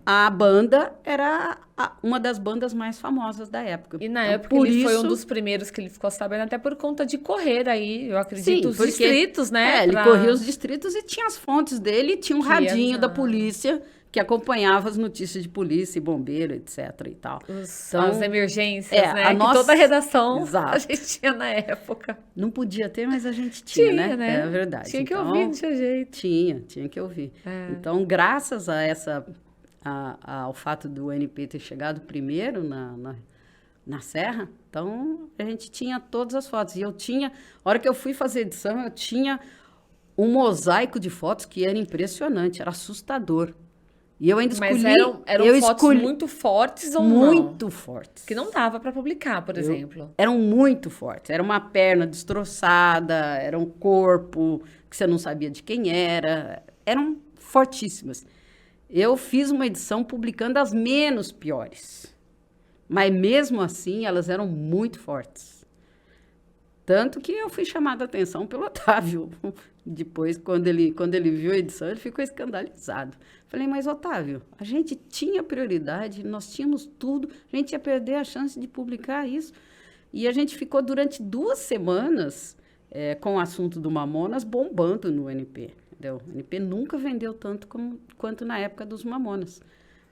a banda era uma das bandas mais famosas da época. E na época ele foi um dos primeiros que ele ficou sabendo, até por conta de correr aí, eu acredito, os distritos, né? Ele corria os distritos e tinha as fontes dele, e tinha um radinho da polícia que acompanhava as notícias de polícia e bombeiro, etc. e tal. As emergências, né? Que toda a redação a gente tinha na época. Não podia ter, mas a gente tinha, né? É verdade. Tinha que ouvir, não tinha jeito. Tinha que ouvir. Então, graças ao fato do NP ter chegado primeiro na Serra, então a gente tinha todas as fotos. E a hora que eu fui fazer edição, eu tinha um mosaico de fotos que era impressionante, era assustador. E eu ainda escolhi... Mas eram fotos muito fortes ou não? Muito fortes. Que não dava para publicar, por exemplo. Eram muito fortes. Era uma perna destroçada, era um corpo que você não sabia de quem era. Eram fortíssimas. Eu fiz uma edição publicando as menos piores. Mas mesmo assim, elas eram muito fortes. Tanto que eu fui chamada a atenção pelo Otávio. Depois, quando ele viu a edição, ele ficou escandalizado. Falei, mas Otávio, a gente tinha prioridade, nós tínhamos tudo, a gente ia perder a chance de publicar isso. E a gente ficou durante 2 semanas com o assunto do Mamonas bombando no NP. Entendeu? O NP nunca vendeu tanto quanto na época dos Mamonas.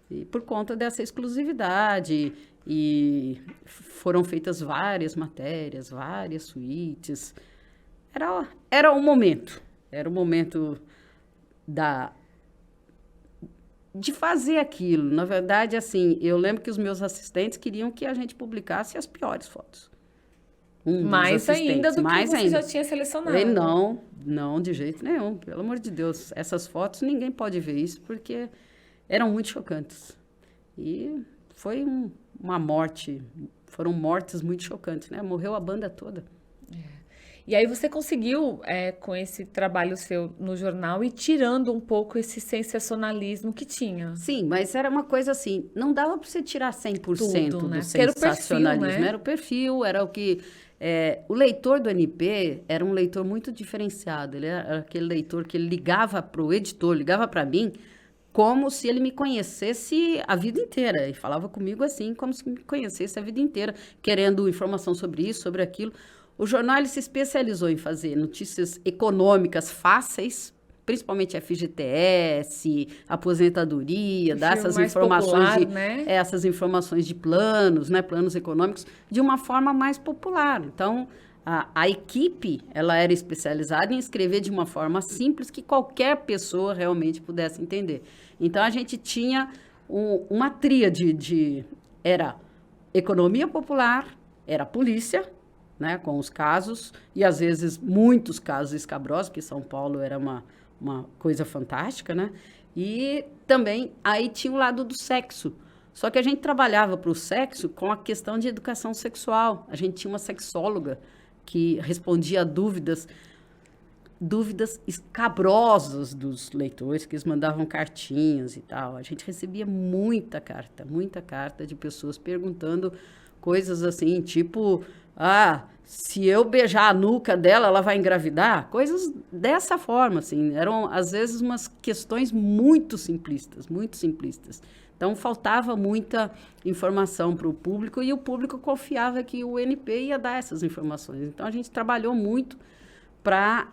E por conta dessa exclusividade, e foram feitas várias matérias, várias suítes. Era o momento. Era o momento de fazer aquilo. Na verdade, assim, eu lembro que os meus assistentes queriam que a gente publicasse as piores fotos. Mais ainda do que você já tinha selecionado. Falei, não, de jeito nenhum. Pelo amor de Deus, essas fotos, ninguém pode ver isso, porque eram muito chocantes. E foi uma morte, foram mortes muito chocantes, né? Morreu a banda toda. E aí você conseguiu, com esse trabalho seu no jornal, ir tirando um pouco esse sensacionalismo que tinha. Sim, mas era uma coisa assim, não dava para você tirar Tudo, 100% do né? Porque era o perfil, sensacionalismo, né? era o perfil, era o que... o leitor do NP era um leitor muito diferenciado, ele era aquele leitor que ele ligava para o editor, ligava para mim, como se ele me conhecesse a vida inteira, e falava comigo assim, como se me conhecesse a vida inteira, querendo informação sobre isso, sobre aquilo. O jornal ele se especializou em fazer notícias econômicas fáceis, principalmente FGTS, aposentadoria, dar Perfil essas mais informações popular, de né? planos, né, planos econômicos, de uma forma mais popular. Então, a equipe ela era especializada em escrever de uma forma simples que qualquer pessoa realmente pudesse entender. Então, a gente tinha uma tríade era economia popular, era polícia, né, com os casos, e às vezes muitos casos escabrosos, que São Paulo era uma coisa fantástica, né? E também aí tinha o lado do sexo. Só que a gente trabalhava para o sexo com a questão de educação sexual. A gente tinha uma sexóloga que respondia a dúvidas escabrosas dos leitores, que eles mandavam cartinhas e tal. A gente recebia muita carta de pessoas perguntando coisas assim, tipo, se eu beijar a nuca dela, ela vai engravidar? Coisas dessa forma, assim. Eram, às vezes, umas questões muito simplistas, muito simplistas. Então, faltava muita informação para o público e o público confiava que o NP ia dar essas informações. Então, a gente trabalhou muito para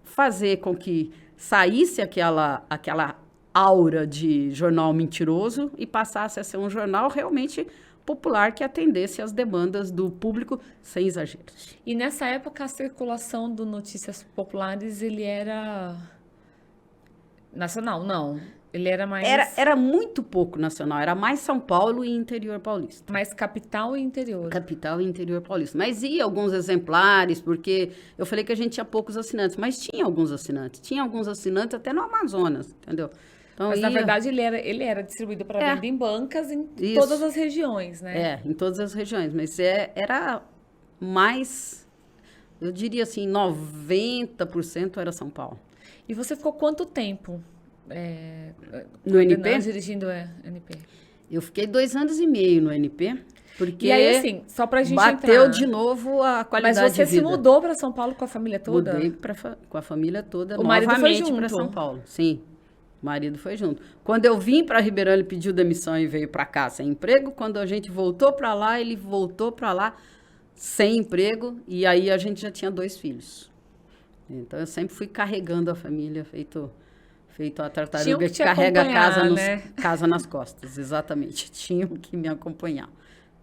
fazer com que saísse aquela aura de jornal mentiroso e passasse a ser um jornal realmente popular que atendesse às demandas do público sem exageros. E nessa época a circulação do Notícias Populares, ele era nacional, não. Ele era Era muito pouco nacional, era mais São Paulo e interior paulista. mais capital e interior. Capital e interior paulista. Mas ia alguns exemplares, porque eu falei que a gente tinha poucos assinantes, mas tinha alguns assinantes. Tinha alguns assinantes até no Amazonas, entendeu? Então, Mas, na verdade, ele era distribuído para venda em bancas em Isso. todas as regiões, né? Em todas as regiões. Mas era mais, eu diria assim, 90% era São Paulo. E você ficou quanto tempo No NP? dirigindo NP? Eu fiquei 2 anos e meio no NP, porque E aí, assim, só pra gente bateu entrar... de novo a qualidade Mas você de vida. se mudou para São Paulo com a família toda? Mudei com a família toda O marido foi novamente junto? para São Paulo. Sim, o marido foi junto. Quando eu vim para Ribeirão, ele pediu demissão e veio para cá sem emprego. Quando a gente voltou para lá, ele voltou para lá sem emprego. E aí a gente já tinha 2 filhos. Então eu sempre fui carregando a família, feito a tartaruga que carrega a casa nas costas. Exatamente, tinham que me acompanhar.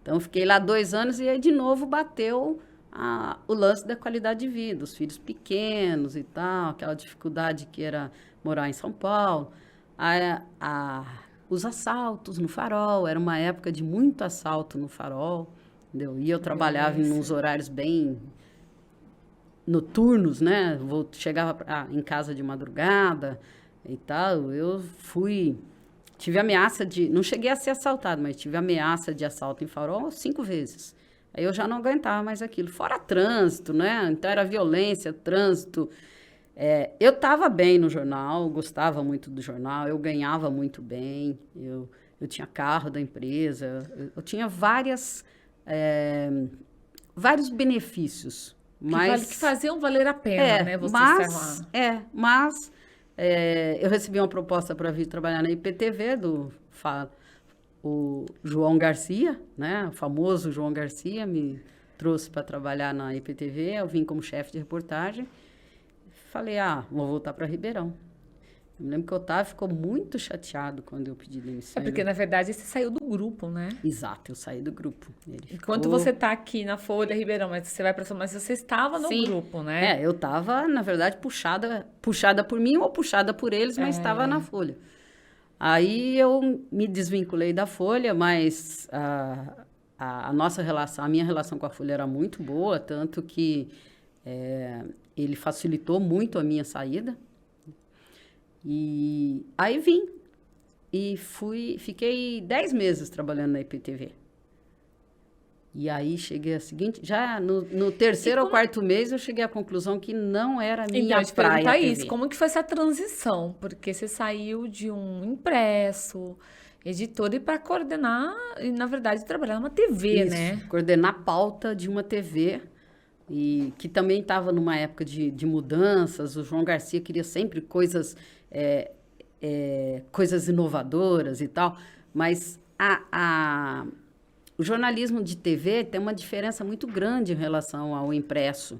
Então fiquei lá 2 anos e aí de novo bateu o lance da qualidade de vida, os filhos pequenos e tal, aquela dificuldade que era morar em São Paulo, os assaltos no Farol, era uma época de muito assalto no Farol, entendeu? E eu trabalhava em uns horários bem noturnos, né? Chegava em casa de madrugada e tal, tive ameaça não cheguei a ser assaltado, mas tive ameaça de assalto em Farol 5 vezes. Aí eu já não aguentava mais aquilo. Fora trânsito, né? Então era violência, trânsito. Eu estava bem no jornal, gostava muito do jornal, eu ganhava muito bem, eu tinha carro da empresa, eu tinha vários benefícios. Que faziam valer a pena, né? Você estar lá. Mas eu recebi uma proposta para vir trabalhar na IPTV o João Garcia, né? O famoso João Garcia me trouxe para trabalhar na IPTV, eu vim como chefe de reportagem. Falei, vou voltar para Ribeirão. Eu me lembro que o Otávio ficou muito chateado quando eu pedi demissão. Porque, na verdade, você saiu do grupo, né? Exato, eu saí do grupo. Enquanto você está aqui na Folha Ribeirão, mas você vai para São Paulo, mas você estava no grupo, né? Eu estava, na verdade, puxada por mim ou puxada por eles, mas estava na Folha. Aí eu me desvinculei da Folha, mas a minha relação com a Folha era muito boa, tanto que ele facilitou muito a minha saída. E aí vim e fiquei 10 meses trabalhando na IPTV. E aí cheguei a seguinte, já no terceiro ou quarto mês eu cheguei à conclusão que não era Então, minha eu te praia perguntar a isso, TV. como que foi essa transição? Porque você saiu de um impresso, editor, e para coordenar, e na verdade trabalhar numa TV, Isso, né? coordenar a pauta de uma TV, e que também estava numa época de mudanças. O João Garcia queria sempre coisas inovadoras e tal, mas o jornalismo de TV tem uma diferença muito grande em relação ao impresso,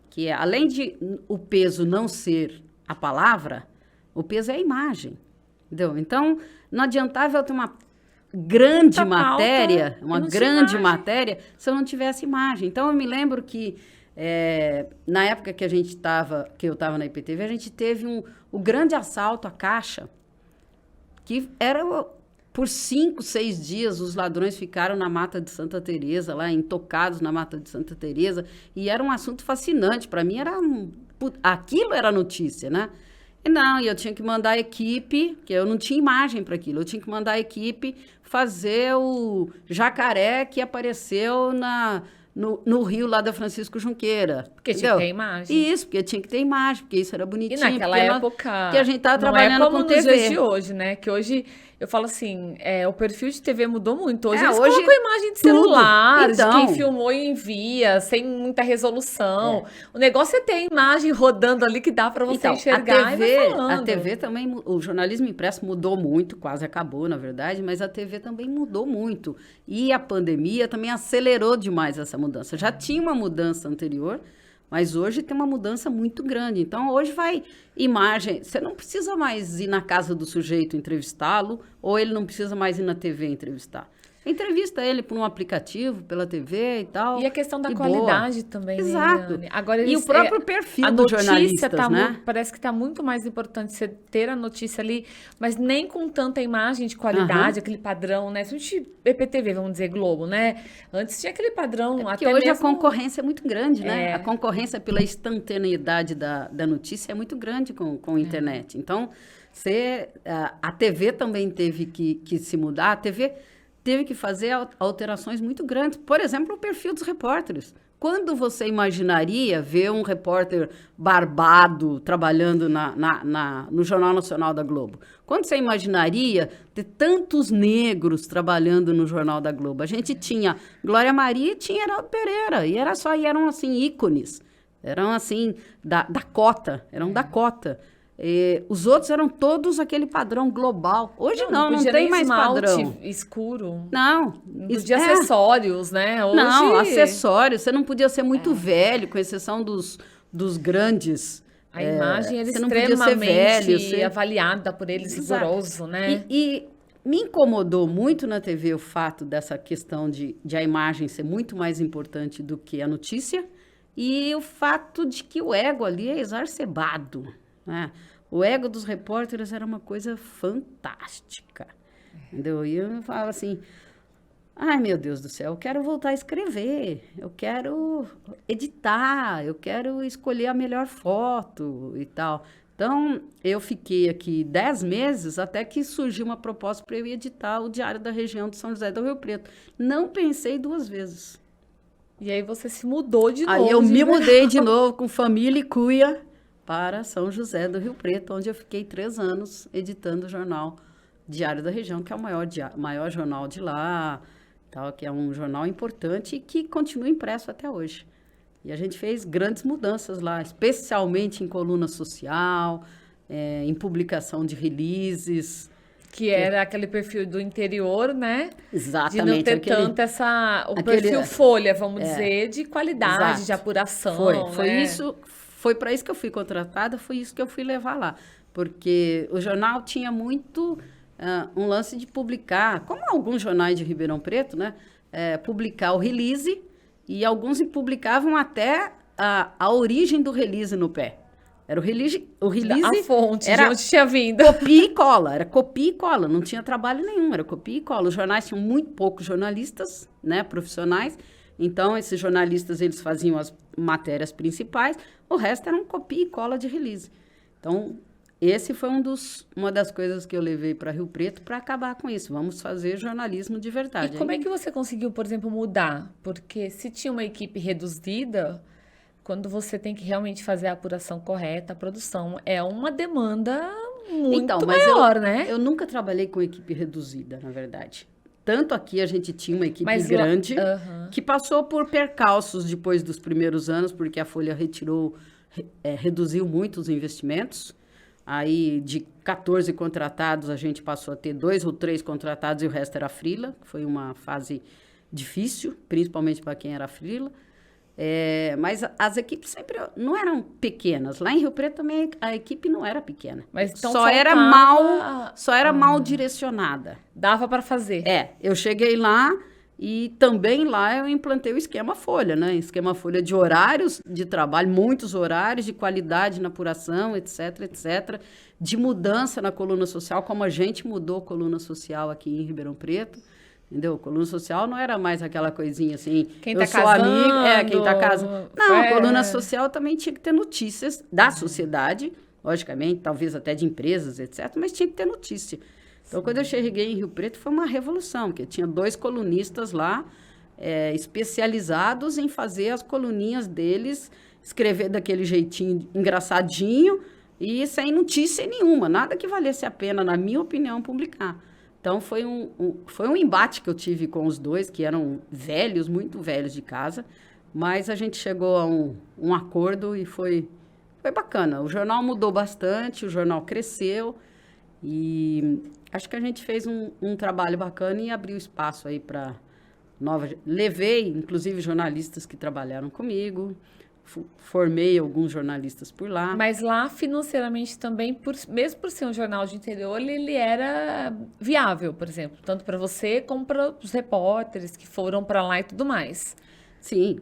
que é, além de o peso não ser a palavra, o peso é a imagem, entendeu? Então, não adiantava eu ter uma grande Muita pauta matéria, e uma não tinha grande imagem. matéria, se eu não tivesse imagem. Então, eu me lembro que, na época que eu estava na IPTV, a gente teve o grande assalto à Caixa, que era por 5, 6 dias, os ladrões ficaram na Mata de Santa Teresa, lá intocados na Mata de Santa Teresa, e era um assunto fascinante. Para mim, aquilo era notícia, né? E eu tinha que mandar a equipe, que eu não tinha imagem para aquilo, eu tinha que mandar a equipe fazer o jacaré que apareceu no rio lá da Francisco Junqueira. Porque tinha que ter imagem. Isso, porque tinha que ter imagem, porque isso era bonitinho. E naquela época, que a gente estava não é trabalhando como com nos TV. dias de hoje, né? Que hoje, eu falo assim, o perfil de TV mudou muito. Hoje eles hoje colocam imagem de tudo. celular, Então. de quem filmou e envia, sem muita resolução. O negócio é ter a imagem rodando ali que dá para você enxergar e vai falando. A TV também, o jornalismo impresso mudou muito, quase acabou, na verdade, mas a TV também mudou muito. E a pandemia também acelerou demais essa mudança. Já tinha uma mudança anterior, mas hoje tem uma mudança muito grande. Então, hoje vai imagem. Você não precisa mais ir na casa do sujeito entrevistá-lo, ou ele não precisa mais ir na TV entrevistar. Entrevista ele por um aplicativo, pela TV e tal. E a questão da qualidade também, Exato. né? Agora, E o próprio perfil dos jornalistas, né? Parece que está muito mais importante você ter a notícia ali, mas nem com tanta imagem de qualidade, aquele padrão, né? Se a gente EPTV, vamos dizer, Globo, né? Antes tinha aquele padrão, porque até hoje mesmo... a concorrência é muito grande, né? A concorrência pela instantaneidade da notícia é muito grande com a internet. Então, a TV também teve que se mudar. A TV teve que fazer alterações muito grandes. Por exemplo, o perfil dos repórteres. Quando você imaginaria ver um repórter barbado trabalhando no Jornal Nacional da Globo? Quando você imaginaria ter tantos negros trabalhando no Jornal da Globo? A gente tinha Glória Maria e tinha Heraldo Pereira. E eram assim, ícones. Eram assim, da cota. Eram da cota. Os outros eram todos aquele padrão global. Hoje não tem mais padrão. Escuro. Não podia acessórios, né? Hoje... Não, acessórios. Você não podia ser muito velho, com exceção dos grandes. A imagem era você não podia ser velho, avaliada por eles, rigoroso, né? E me incomodou muito na TV o fato dessa questão de a imagem ser muito mais importante do que a notícia, e o fato de que o ego ali é exacerbado, né? O ego dos repórteres era uma coisa fantástica, entendeu? E eu falava assim, ai, meu Deus do céu, eu quero voltar a escrever, eu quero editar, eu quero escolher a melhor foto e tal. Então, eu fiquei aqui 10 meses até que surgiu uma proposta para eu editar o Diário da Região de São José do Rio Preto. Não pensei 2 vezes. E aí você se mudou de novo. Aí eu me mudei de novo com família e cuia para São José do Rio Preto, onde eu fiquei 3 anos editando o jornal Diário da Região, que é o maior jornal de lá, tal, que é um jornal importante e que continua impresso até hoje. E a gente fez grandes mudanças lá, especialmente em coluna social, em publicação de releases. Que era aquele perfil do interior, né? Exatamente. De não ter tanto perfil folha, vamos dizer, de qualidade, exato, de apuração. Foi para isso que eu fui contratada, foi isso que eu fui levar lá. Porque o jornal tinha muito um lance de publicar, como alguns jornais de Ribeirão Preto, né? Publicar o release, e alguns publicavam até a origem do release no pé. Era o release... A fonte, de onde tinha vindo. Copia e cola, era copia e cola, não tinha trabalho nenhum, era copia e cola. Os jornais tinham muito poucos jornalistas, né, profissionais, então esses jornalistas, eles faziam as matérias principais, o resto era um copia e cola de release. Então, esse foi uma das coisas que eu levei para Rio Preto para acabar com isso. Vamos fazer jornalismo de verdade. E como é que você conseguiu, por exemplo, mudar? Porque se tinha uma equipe reduzida, quando você tem que realmente fazer a apuração correta, a produção é uma demanda muito maior, né? Eu nunca trabalhei com equipe reduzida, na verdade. Tanto aqui a gente tinha uma equipe Mas grande Aham. que passou por percalços depois dos primeiros anos, porque a Folha reduziu muito os investimentos. Aí, de 14 contratados, a gente passou a ter 2 ou 3 contratados e o resto era freela. Foi uma fase difícil, principalmente para quem era freela. Mas as equipes sempre não eram pequenas. Lá em Rio Preto também a equipe não era pequena. Mas então só era mal direcionada. Dava para fazer. Eu cheguei lá e também lá eu implantei o esquema Folha, né? Esquema Folha de horários de trabalho, muitos horários, de qualidade na apuração, etc, etc. De mudança na coluna social, como a gente mudou a coluna social aqui em Ribeirão Preto. Entendeu? Coluna social não era mais aquela coisinha assim, Quem eu tá sou casando, amigo, quem tá casando. Não, é. a coluna social também tinha que ter notícias da sociedade, logicamente, talvez até de empresas, etc., mas tinha que ter notícia. Então, quando eu cheguei em Rio Preto, foi uma revolução, porque tinha 2 colunistas lá, especializados em fazer as coluninhas deles, escrever daquele jeitinho engraçadinho e sem notícia nenhuma, nada que valesse a pena, na minha opinião, publicar. Então, foi um embate que eu tive com os 2, que eram velhos, muito velhos de casa, mas a gente chegou a um acordo e foi bacana. O jornal mudou bastante, o jornal cresceu e acho que a gente fez um trabalho bacana e abriu espaço aí para novas... Levei, inclusive, jornalistas que trabalharam comigo, formei alguns jornalistas por lá. Mas lá, financeiramente também, mesmo por ser um jornal de interior, ele era viável, por exemplo, tanto para você como para os repórteres que foram para lá e tudo mais. Sim.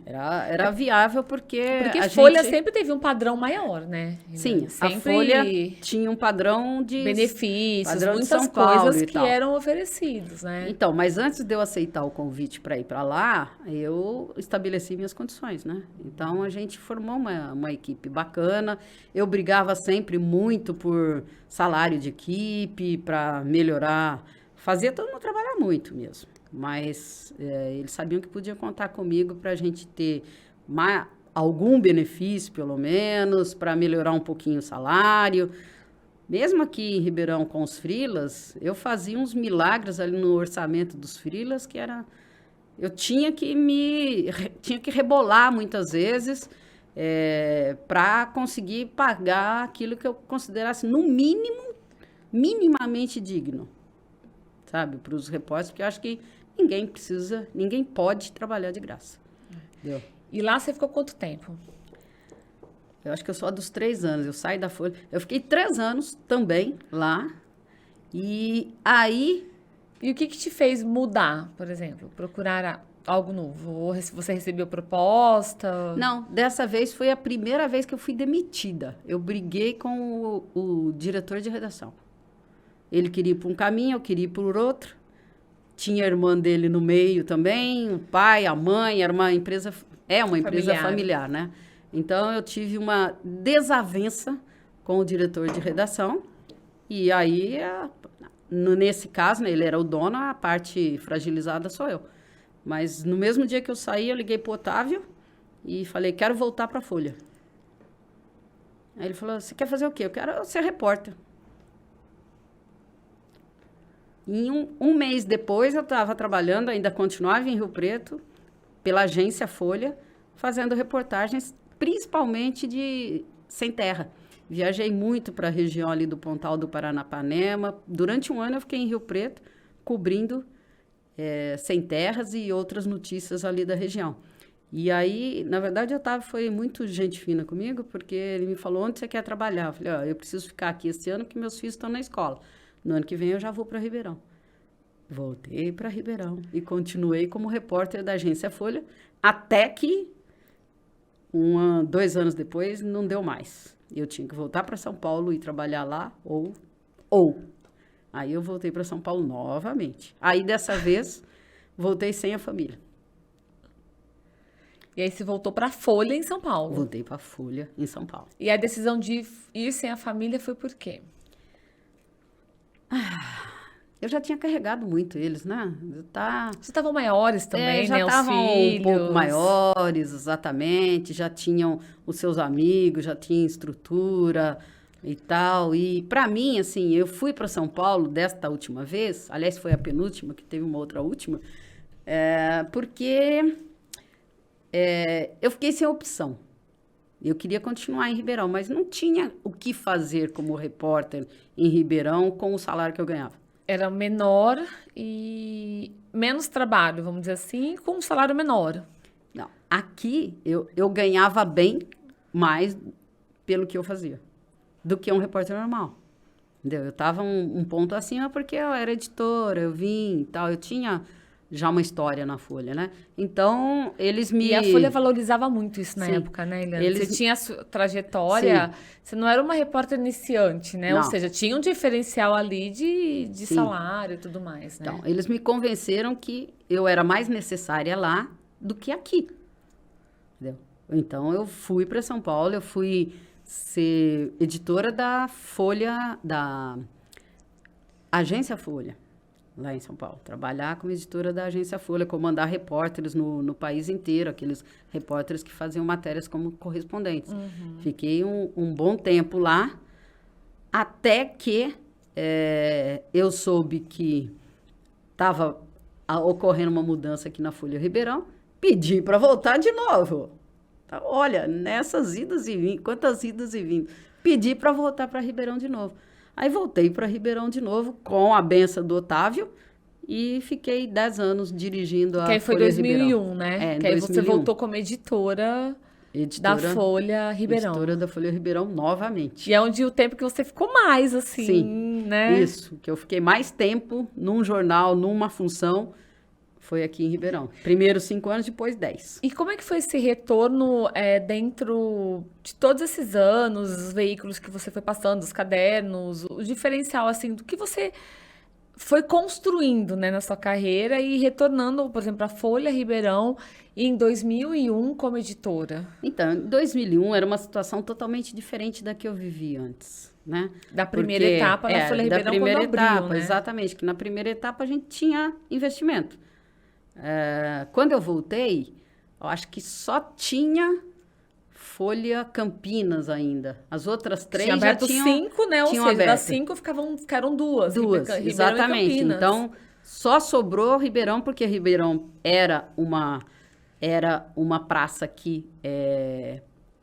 Era viável porque a Folha sempre teve um padrão maior, né? Sim, sempre a Folha tinha um padrão de benefícios, padrão de muitas São Paulo coisas e que tal. eram oferecidos, né? Então, mas antes de eu aceitar o convite para ir para lá, eu estabeleci minhas condições, né? Então, a gente formou uma equipe bacana. Eu brigava sempre muito por salário de equipe, para melhorar. Fazia todo mundo trabalhar muito mesmo. Mas eles sabiam que podiam contar comigo para a gente ter algum benefício, pelo menos, para melhorar um pouquinho o salário. Mesmo aqui em Ribeirão com os freelas, eu fazia uns milagres ali no orçamento dos freelas, que era... Eu tinha que rebolar muitas vezes para conseguir pagar aquilo que eu considerasse, no mínimo, minimamente digno, sabe? Para os repórteres, porque eu acho que ninguém pode trabalhar de graça. Entendeu? E lá você ficou quanto tempo? Eu acho que eu sou dos 3 anos. Eu saí da Folha. Eu fiquei 3 anos também lá. E aí... E o que te fez mudar, por exemplo? Procurar algo novo? Ou você recebeu proposta? Não, dessa vez foi a primeira vez que eu fui demitida. Eu briguei com o diretor de redação. Ele queria ir por um caminho, eu queria ir por outro. Tinha a irmã dele no meio também, o pai, a mãe, era uma empresa... empresa familiar, né? Então, eu tive uma desavença com o diretor de redação. E aí, nesse caso, né, ele era o dono, a parte fragilizada sou eu. Mas no mesmo dia que eu saí, eu liguei para o Otávio e falei, quero voltar para a Folha. Aí ele falou, você quer fazer o quê? Eu quero ser repórter. E um mês depois, eu estava trabalhando, ainda continuava em Rio Preto, pela agência Folha, fazendo reportagens, principalmente de sem terra. Viajei muito para a região ali do Pontal do Paranapanema. Durante um ano, eu fiquei em Rio Preto, cobrindo sem terras e outras notícias ali da região. E aí, na verdade, foi muito gente fina comigo, porque ele me falou, onde você quer trabalhar? Eu falei, eu preciso ficar aqui esse ano, porque meus filhos estão na escola. No ano que vem eu já vou para Ribeirão. Voltei para Ribeirão e continuei como repórter da agência Folha, até que 2 anos depois não deu mais. Eu tinha que voltar para São Paulo e trabalhar lá, ou. Aí eu voltei para São Paulo novamente. Aí dessa vez voltei sem a família. E aí você voltou para a Folha em São Paulo. Voltei para a Folha em São Paulo. E a decisão de ir sem a família foi por quê? Eu já tinha carregado muito eles, né? Vocês estavam maiores também, já né? Os estavam filhos. um pouco maiores, exatamente. Já tinham os seus amigos, já tinham estrutura e tal. E para mim, assim, eu fui para São Paulo desta última vez. Aliás, foi a penúltima, que teve uma outra última. Porque eu fiquei sem opção. Eu queria continuar em Ribeirão, mas não tinha o que fazer como repórter em Ribeirão com o salário que eu ganhava. Era menor e menos trabalho, vamos dizer assim, com um salário menor. Não, aqui eu ganhava bem mais pelo que eu fazia do que um repórter normal. Entendeu? Eu estava um ponto acima porque eu era editora, eu vim e tal, eu tinha já uma história na Folha, né? Então, eles me... E a Folha valorizava muito isso na Sim. época, né, Eliana? Eles... Você tinha a sua trajetória, você não era uma repórter iniciante, né? Não. Ou seja, tinha um diferencial ali de salário e tudo mais, né? Então, eles me convenceram que eu era mais necessária lá do que aqui. Entendeu? Então, eu fui para São Paulo, eu fui ser editora da Folha, da Agência Folha, lá em São Paulo. Trabalhar como editora da Agência Folha, comandar repórteres no país inteiro, aqueles repórteres que faziam matérias como correspondentes. Uhum. Fiquei um bom tempo lá, até que eu soube que estava ocorrendo uma mudança aqui na Folha Ribeirão, pedi para voltar de novo. Então, olha, nessas idas e vindas, quantas idas e vindas, pedi para voltar para Ribeirão de novo. Aí voltei para Ribeirão de novo, com a benção do Otávio, e fiquei 10 anos dirigindo a Folha Ribeirão. Que aí foi 2001, né? Que aí 2001. você voltou como editora da Folha Ribeirão. Editora da Folha Ribeirão novamente. E é onde o tempo que você ficou mais, assim, Sim, né? Isso, que eu fiquei mais tempo num jornal, numa função, foi aqui em Ribeirão. Primeiro 5 anos, depois 10. E como é que foi esse retorno dentro de todos esses anos, os veículos que você foi passando, os cadernos, o diferencial, assim, do que você foi construindo, né, na sua carreira e retornando, por exemplo, à Folha Ribeirão em 2001 como editora? Então, em 2001 era uma situação totalmente diferente da que eu vivi antes, né? Da primeira etapa na Folha Ribeirão, da primeira quando abriu, etapa, né? Exatamente, que na primeira etapa a gente tinha investimento. Quando eu voltei, eu acho que só tinha Folha Campinas ainda. As outras 3 tinha aberto já tinham 5, né? Ou seja, aberto. das 5 ficaram 2. Duas, Ribeirão exatamente. e Campinas. Então, só sobrou Ribeirão, porque Ribeirão era uma praça que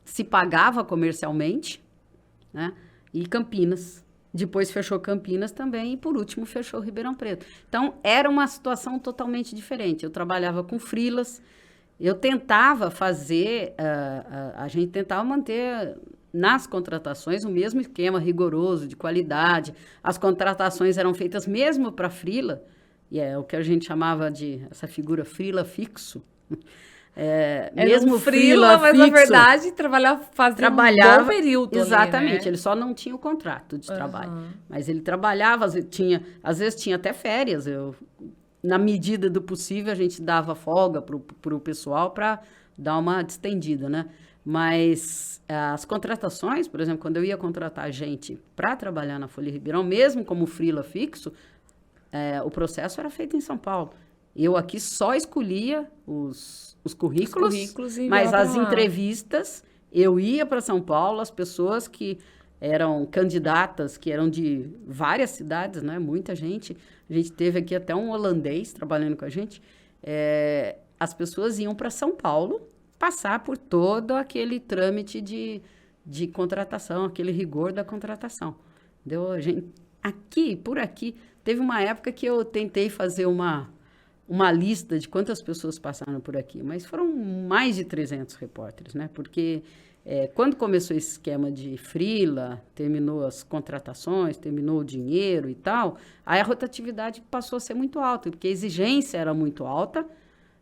se pagava comercialmente, né? E Campinas. Depois fechou Campinas também e, por último, fechou Ribeirão Preto. Então, era uma situação totalmente diferente. Eu trabalhava com freelas, eu tentava fazer, a gente tentava manter nas contratações o mesmo esquema rigoroso, de qualidade. As contratações eram feitas mesmo para freela, e é o que a gente chamava de essa figura freela fixo. Mesmo freela, mas na verdade fazia um bom período. Exatamente, ali, né? Ele só não tinha o contrato de trabalho. Mas ele trabalhava, às vezes tinha até férias. Na medida do possível, a gente dava folga para o pessoal para dar uma distendida, né? Mas as contratações, por exemplo, quando eu ia contratar gente para trabalhar na Folha Ribeirão, mesmo como freela fixo, o processo era feito em São Paulo. Eu aqui só escolhia os currículos mas as entrevistas, eu ia para São Paulo, as pessoas que eram candidatas, que eram de várias cidades, né? Muita gente. A gente teve aqui até um holandês trabalhando com a gente. As pessoas iam para São Paulo passar por todo aquele trâmite de contratação, aquele rigor da contratação. Entendeu? Por aqui, teve uma época que eu tentei fazer uma lista de quantas pessoas passaram por aqui, mas foram mais de 300 repórteres, né? Porque quando começou esse esquema de freela, terminou as contratações, terminou o dinheiro e tal, aí a rotatividade passou a ser muito alta, porque a exigência era muito alta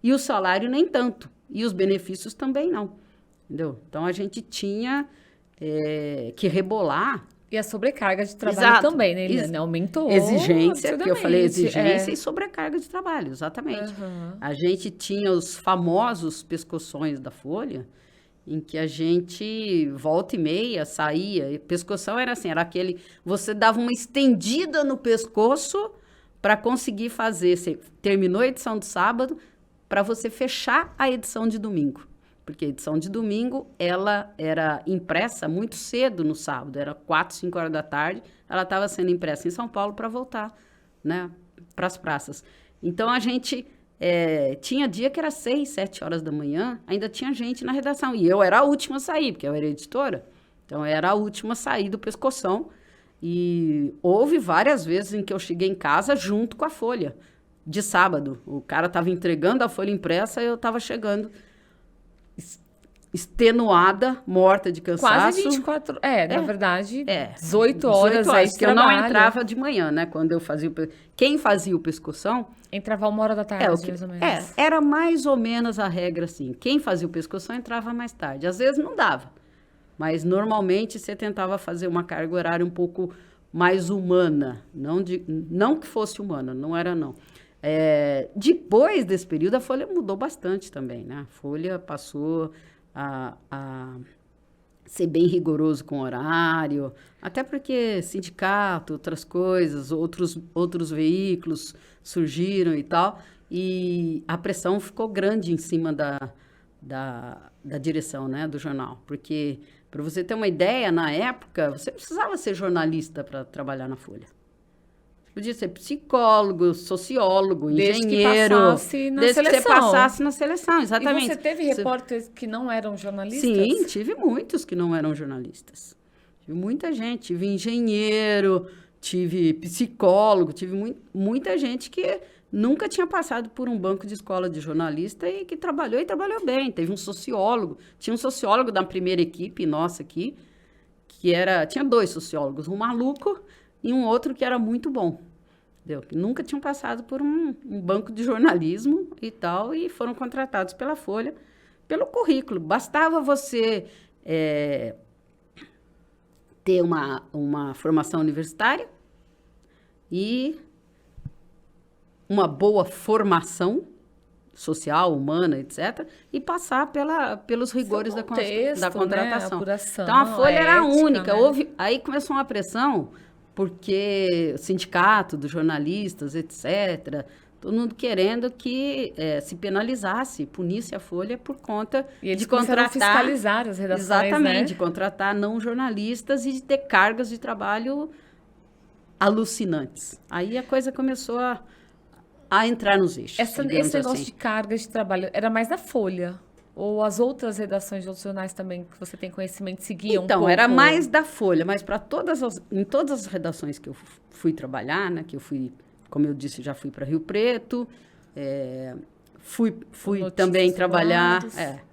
e o salário nem tanto, e os benefícios também não, entendeu? Então, a gente tinha que rebolar E a sobrecarga de trabalho também, né, Eliane? Aumentou. Exigência, porque eu falei exigência é. e sobrecarga de trabalho, exatamente. Uhum. A gente tinha os famosos pescoções da Folha, em que a gente, volta e meia, saía. E pescoção era assim, era aquele... Você dava uma estendida no pescoço para conseguir fazer. Você terminou a edição de sábado para você fechar a edição de domingo. Porque a edição de domingo, ela era impressa muito cedo no sábado. Era 4, 5 horas da tarde. Ela estava sendo impressa em São Paulo para voltar, né, para as praças. Então, a gente... tinha dia que era 6, 7 horas da manhã, ainda tinha gente na redação. E eu era a última a sair, porque eu era editora. Então, eu era a última a sair do pescoção. E houve várias vezes em que eu cheguei em casa junto com a folha, de sábado. O cara estava entregando a folha impressa e eu estava chegando extenuada, morta de cansaço. Quase 24, na verdade, 18 horas aí de que eu não trabalho. entrava de manhã, né? Quando eu fazia quem fazia o pescoção... Entrava 1h da tarde, mais ou menos. Era mais ou menos a regra, assim. Quem fazia o pescoção entrava mais tarde. Às vezes não dava, mas normalmente você tentava fazer uma carga horária um pouco mais humana. Não que fosse humana, não era não. Depois desse período, a Folha mudou bastante também, né? A Folha passou a ser bem rigoroso com o horário, até porque sindicato, outras coisas, outros veículos surgiram e tal, e a pressão ficou grande em cima da direção, né, do jornal, porque, para você ter uma ideia, na época, você precisava ser jornalista para trabalhar na Folha. Podia ser psicólogo, sociólogo, engenheiro. Desde que você passasse na seleção, exatamente. E você teve repórteres que não eram jornalistas? Sim, tive muitos que não eram jornalistas. Tive muita gente. Tive engenheiro, tive psicólogo, tive muita gente que nunca tinha passado por um banco de escola de jornalista e que trabalhou e trabalhou bem. Teve um sociólogo. Tinha um sociólogo da primeira equipe nossa aqui, tinha 2 sociólogos, um maluco e um outro que era muito bom, entendeu? Que nunca tinham passado por um banco de jornalismo e tal, e foram contratados pela Folha, pelo currículo. Bastava você ter uma formação universitária e uma boa formação social, humana, etc., e passar pelos rigores da contratação. Né? Apuração, então, a Folha era a única. Né? Aí começou uma pressão, porque o sindicato dos jornalistas, etc., todo mundo querendo que se penalizasse, punisse a Folha por conta de contratar... fiscalizar as redações, exatamente, né? de contratar não jornalistas e de ter cargas de trabalho alucinantes. Aí a coisa começou a entrar nos eixos. Esse negócio de cargas de trabalho era mais da Folha? Ou as outras redações de outros jornais também, que você tem conhecimento, seguiam então, um pouco? Era mais da Folha, mas em todas as redações que eu fui trabalhar, né, que eu fui, como eu disse, já fui para Rio Preto, fui também trabalhar...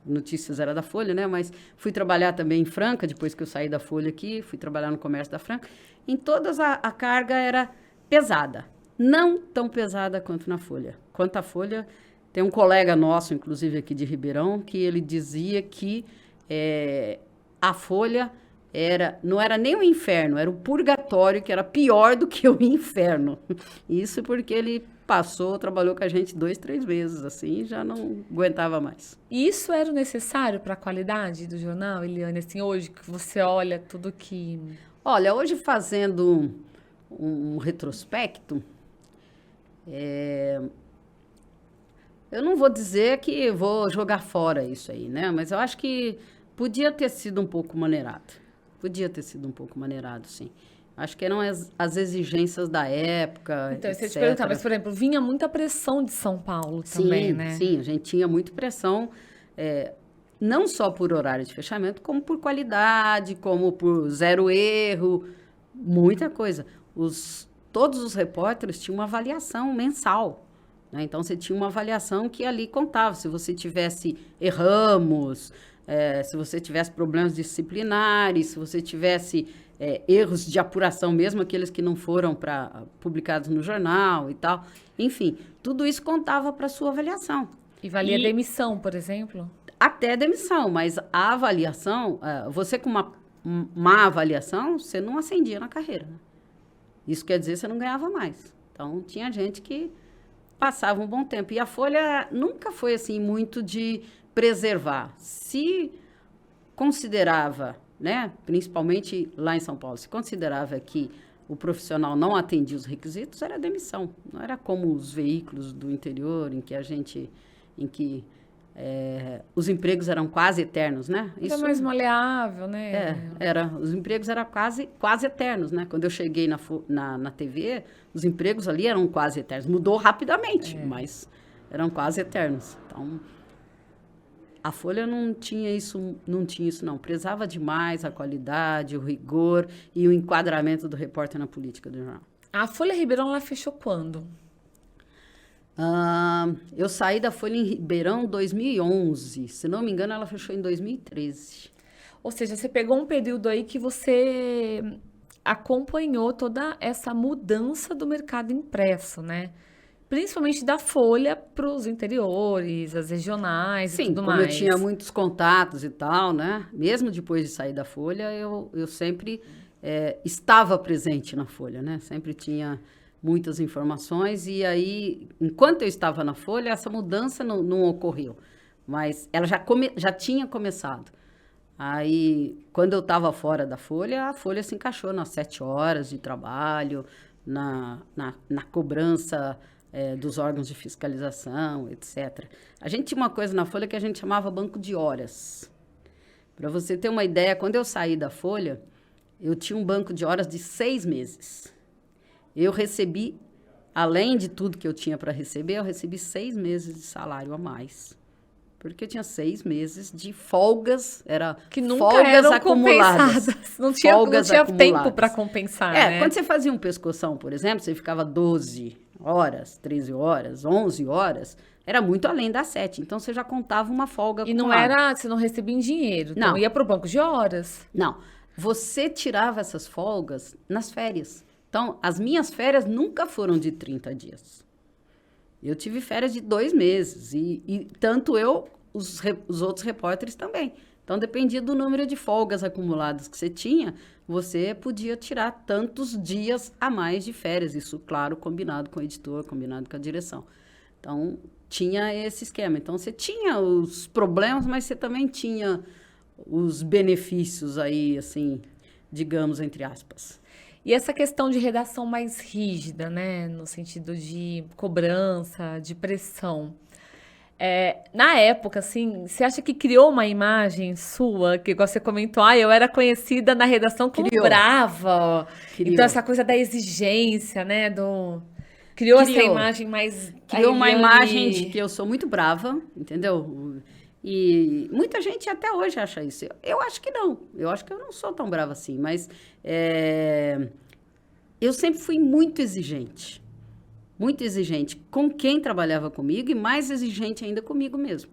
Notícias era da Folha, né, mas fui trabalhar também em Franca, depois que eu saí da Folha aqui, fui trabalhar no comércio da Franca. Em todas a carga era pesada, não tão pesada quanto na Folha. Quanto à Folha... Tem um colega nosso, inclusive aqui de Ribeirão, que ele dizia que a Folha não era nem o inferno, era o purgatório, que era pior do que o inferno. Isso porque ele trabalhou com a gente 2, 3 vezes, assim, e já não aguentava mais. E isso era necessário para a qualidade do jornal, Eliane? Assim, hoje que você olha tudo que... Olha, hoje fazendo um retrospecto, eu não vou dizer que vou jogar fora isso aí, né? Mas eu acho que podia ter sido um pouco maneirado. Podia ter sido um pouco maneirado, sim. Acho que eram as exigências da época, Então, etc. eu ia te perguntar, mas, por exemplo, vinha muita pressão de São Paulo também, né? Sim, a gente tinha muita pressão, não só por horário de fechamento, como por qualidade, como por 0 erro, muita coisa. Todos os repórteres tinham uma avaliação mensal. Né? Então, você tinha uma avaliação que ali contava. Se você tivesse erramos, se você tivesse problemas disciplinares, se você tivesse erros de apuração, mesmo aqueles que não foram publicados no jornal e tal. Enfim, tudo isso contava para a sua avaliação. E valia demissão, por exemplo? Até demissão, mas a avaliação, você com uma má avaliação, você não ascendia na carreira, né? Isso quer dizer que você não ganhava mais. Então, tinha gente que passava um bom tempo. E a Folha nunca foi, assim, muito de preservar. Se considerava, né, principalmente lá em São Paulo, se considerava que o profissional não atendia os requisitos, era demissão. Não era como os veículos do interior, em que os empregos eram quase eternos, né? Isso é mais maleável, né? Os empregos eram quase eternos, né? Quando eu cheguei na TV, os empregos ali eram quase eternos. Mudou rapidamente, mas eram quase eternos. Então, a Folha não tinha isso, não. Prezava demais a qualidade, o rigor e o enquadramento do repórter na política do jornal. A Folha Ribeirão, ela fechou quando? Eu saí da Folha em Ribeirão em 2011. Se não me engano, ela fechou em 2013. Ou seja, você pegou um período aí que você acompanhou toda essa mudança do mercado impresso, né? Principalmente da Folha para os interiores, as regionais e tudo mais. Sim, como eu tinha muitos contatos e tal, né? Mesmo depois de sair da Folha, eu sempre estava presente na Folha, né? Sempre tinha muitas informações e aí, enquanto eu estava na Folha, essa mudança não ocorreu. Mas ela já tinha começado. Aí, quando eu estava fora da Folha, a Folha se encaixou nas 7 horas de trabalho, na cobrança dos órgãos de fiscalização, etc. A gente tinha uma coisa na Folha que a gente chamava banco de horas. Para você ter uma ideia, quando eu saí da Folha, eu tinha um banco de horas de 6 meses. Eu recebi, além de tudo que eu tinha para receber, eu recebi 6 meses de salário a mais. Porque eu tinha 6 meses de folgas, que nunca folgas eram acumuladas. Não tinha tempo para compensar, né? Quando você fazia um pescoção, por exemplo, você ficava 12 horas, 13 horas, 11 horas, era muito além das 7. Então, você já contava uma folga acumulada. Você não recebia em dinheiro, então ia para o banco de horas. Não, você tirava essas folgas nas férias. Então, as minhas férias nunca foram de 30 dias. Eu tive férias de 2 meses. E tanto eu, os outros repórteres também. Então, dependia do número de folgas acumuladas que você tinha, você podia tirar tantos dias a mais de férias. Isso, claro, combinado com o editor, combinado com a direção. Então, tinha esse esquema. Então, você tinha os problemas, mas você também tinha os benefícios aí, assim, digamos, entre aspas. E essa questão de redação mais rígida, né? No sentido de cobrança, de pressão. Na época, assim, você acha que criou uma imagem sua, que você comentou, eu era conhecida na redação como brava. Criou. Então, essa coisa da exigência, né? Criou essa imagem mais... Criou uma imagem de que eu sou muito brava, entendeu? E muita gente até hoje acha isso. Eu acho que não. Eu acho que eu não sou tão brava assim, mas eu sempre fui muito exigente. Muito exigente com quem trabalhava comigo e mais exigente ainda comigo mesmo.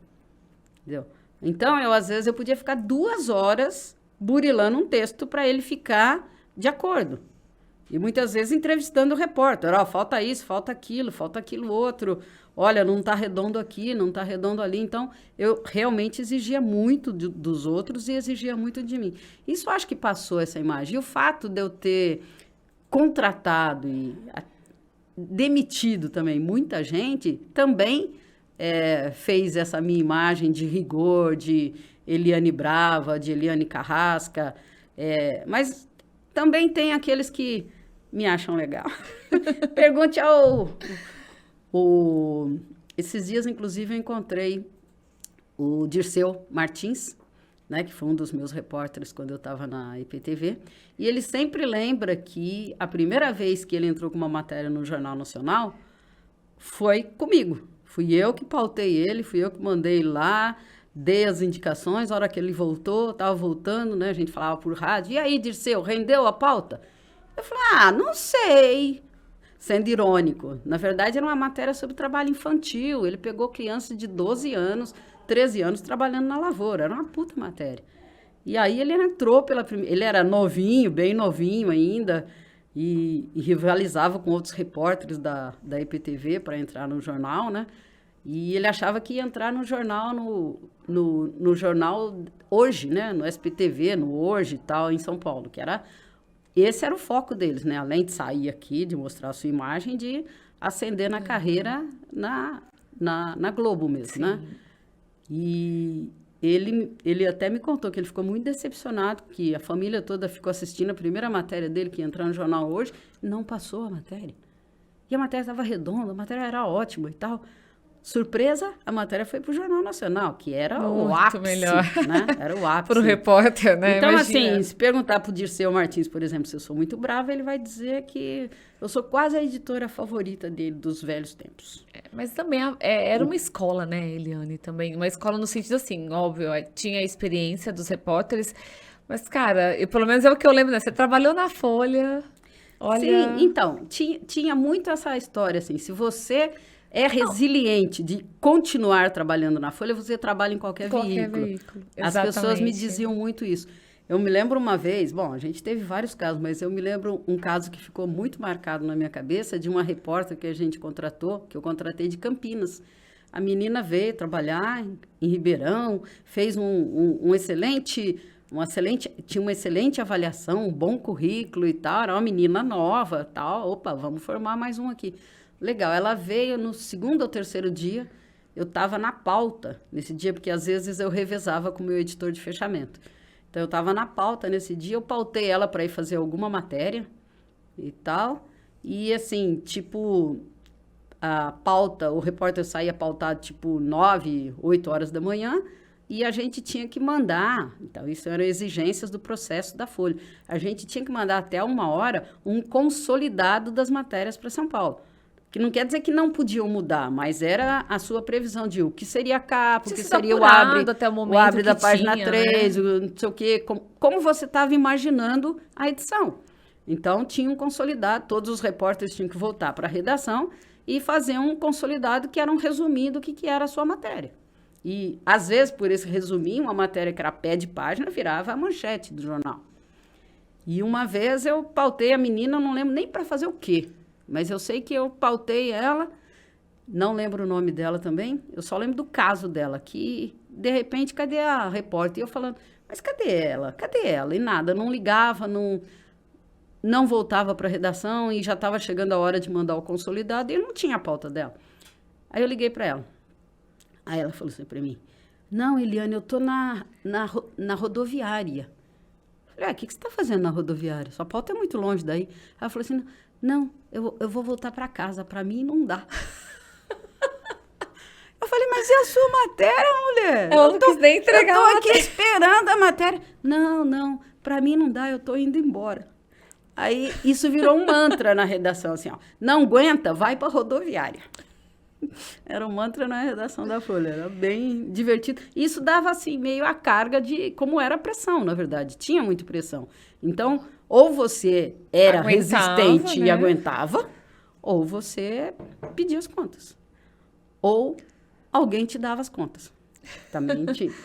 Entendeu? Então, às vezes, eu podia ficar 2 horas burilando um texto para ele ficar de acordo. E muitas vezes entrevistando o repórter. Falta isso, falta aquilo outro. Olha, não está redondo aqui, não está redondo ali. Então, eu realmente exigia muito dos outros e exigia muito de mim. Isso acho que passou essa imagem. E o fato de eu ter contratado e demitido também muita gente, também fez essa minha imagem de rigor, de Eliane Brava, de Eliane Carrasca. Mas também tem aqueles que me acham legal. Pergunte esses dias, inclusive, eu encontrei o Dirceu Martins, né, que foi um dos meus repórteres quando eu estava na IPTV, e ele sempre lembra que a primeira vez que ele entrou com uma matéria no Jornal Nacional foi comigo. Fui eu que pautei ele, fui eu que mandei lá, dei as indicações, a hora que ele voltou, estava voltando, né, a gente falava por rádio, e aí, Dirceu, rendeu a pauta? Eu falei, não sei, sendo irônico. Na verdade, era uma matéria sobre trabalho infantil, ele pegou crianças de 12 anos, 13 anos trabalhando na lavoura, era uma puta matéria. E aí ele entrou ele era novinho, bem novinho ainda, e rivalizava com outros repórteres da IPTV para entrar no jornal, né? E ele achava que ia entrar no jornal, no jornal Hoje, né? No SPTV, no Hoje e tal, em São Paulo, esse era o foco deles, né? Além de sair aqui, de mostrar a sua imagem, de ascender na carreira na Globo mesmo, né? E ele até me contou que ele ficou muito decepcionado, que a família toda ficou assistindo a primeira matéria dele, que ia entrar no jornal Hoje, e não passou a matéria. E a matéria estava redonda, a matéria era ótima e tal. Surpresa, a matéria foi para o Jornal Nacional, que era o ápice, melhor. né? Era o ápice. Para o repórter, né? Então, Imagina. assim, se perguntar para o Dirceu Martins, por exemplo, se eu sou muito brava, ele vai dizer que eu sou quase a editora favorita dele, dos velhos tempos. Mas também era uma escola, né, Eliane, também. Uma escola no sentido assim, óbvio, tinha a experiência dos repórteres, mas, cara, pelo menos é o que eu lembro, né? Você trabalhou na Folha, olha... Sim, então, tinha muito essa história, assim, se você é resiliente de continuar trabalhando na Folha, você trabalha em qualquer veículo. As pessoas me diziam muito isso. Eu me lembro uma vez, bom, a gente teve vários casos, mas eu me lembro um caso que ficou muito marcado na minha cabeça, de uma repórter que a gente contratou, que eu contratei de Campinas. A menina veio trabalhar em Ribeirão, fez tinha uma excelente avaliação, um bom currículo e tal, era uma menina nova, tal, opa, vamos formar mais um aqui. Legal, ela veio no segundo ou terceiro dia, eu estava na pauta nesse dia, porque às vezes eu revezava com o meu editor de fechamento. Então, eu estava na pauta nesse dia, eu pautei ela para ir fazer alguma matéria e tal, e assim, tipo, a pauta, o repórter saía pautado tipo 9, 8 horas da manhã, e a gente tinha que mandar, então isso eram exigências do processo da Folha, a gente tinha que mandar até 1 hora um consolidado das matérias para São Paulo. Que não quer dizer que não podiam mudar, mas era a sua previsão de o que seria a capa, o que seria o abre da página 3, né? Não sei o quê, como você estava imaginando a edição. Então, tinha um consolidado, todos os repórteres tinham que voltar para a redação e fazer um consolidado que era um resuminho do que era a sua matéria. E, às vezes, por esse resuminho, uma matéria que era pé de página virava a manchete do jornal. E uma vez eu pautei a menina, não lembro nem para fazer o quê. Mas eu sei que eu pautei ela, não lembro o nome dela também, eu só lembro do caso dela, que, de repente, cadê a repórter? E eu falando, mas cadê ela? Cadê ela? E nada, não ligava, não voltava para a redação e já estava chegando a hora de mandar o consolidado e eu não tinha a pauta dela. Aí eu liguei para ela. Aí ela falou assim para mim, não, Eliane, eu estou na rodoviária. Eu falei, o que você está fazendo na rodoviária? Sua pauta é muito longe daí. Ela falou assim, não, eu vou voltar para casa, para mim não dá. Eu falei, mas e a sua matéria, mulher? Eu não quis nem entregar. Eu tô aqui esperando a matéria. Não, para mim não dá, eu tô indo embora. Aí isso virou um mantra na redação, assim, ó, não aguenta, vai para rodoviária. Era um mantra na redação da Folha, era bem divertido. Isso dava, assim, meio a carga de como era a pressão, na verdade. Tinha muita pressão. Então, ou você era resistente, né, e aguentava, ou você pedia as contas. Ou alguém te dava as contas.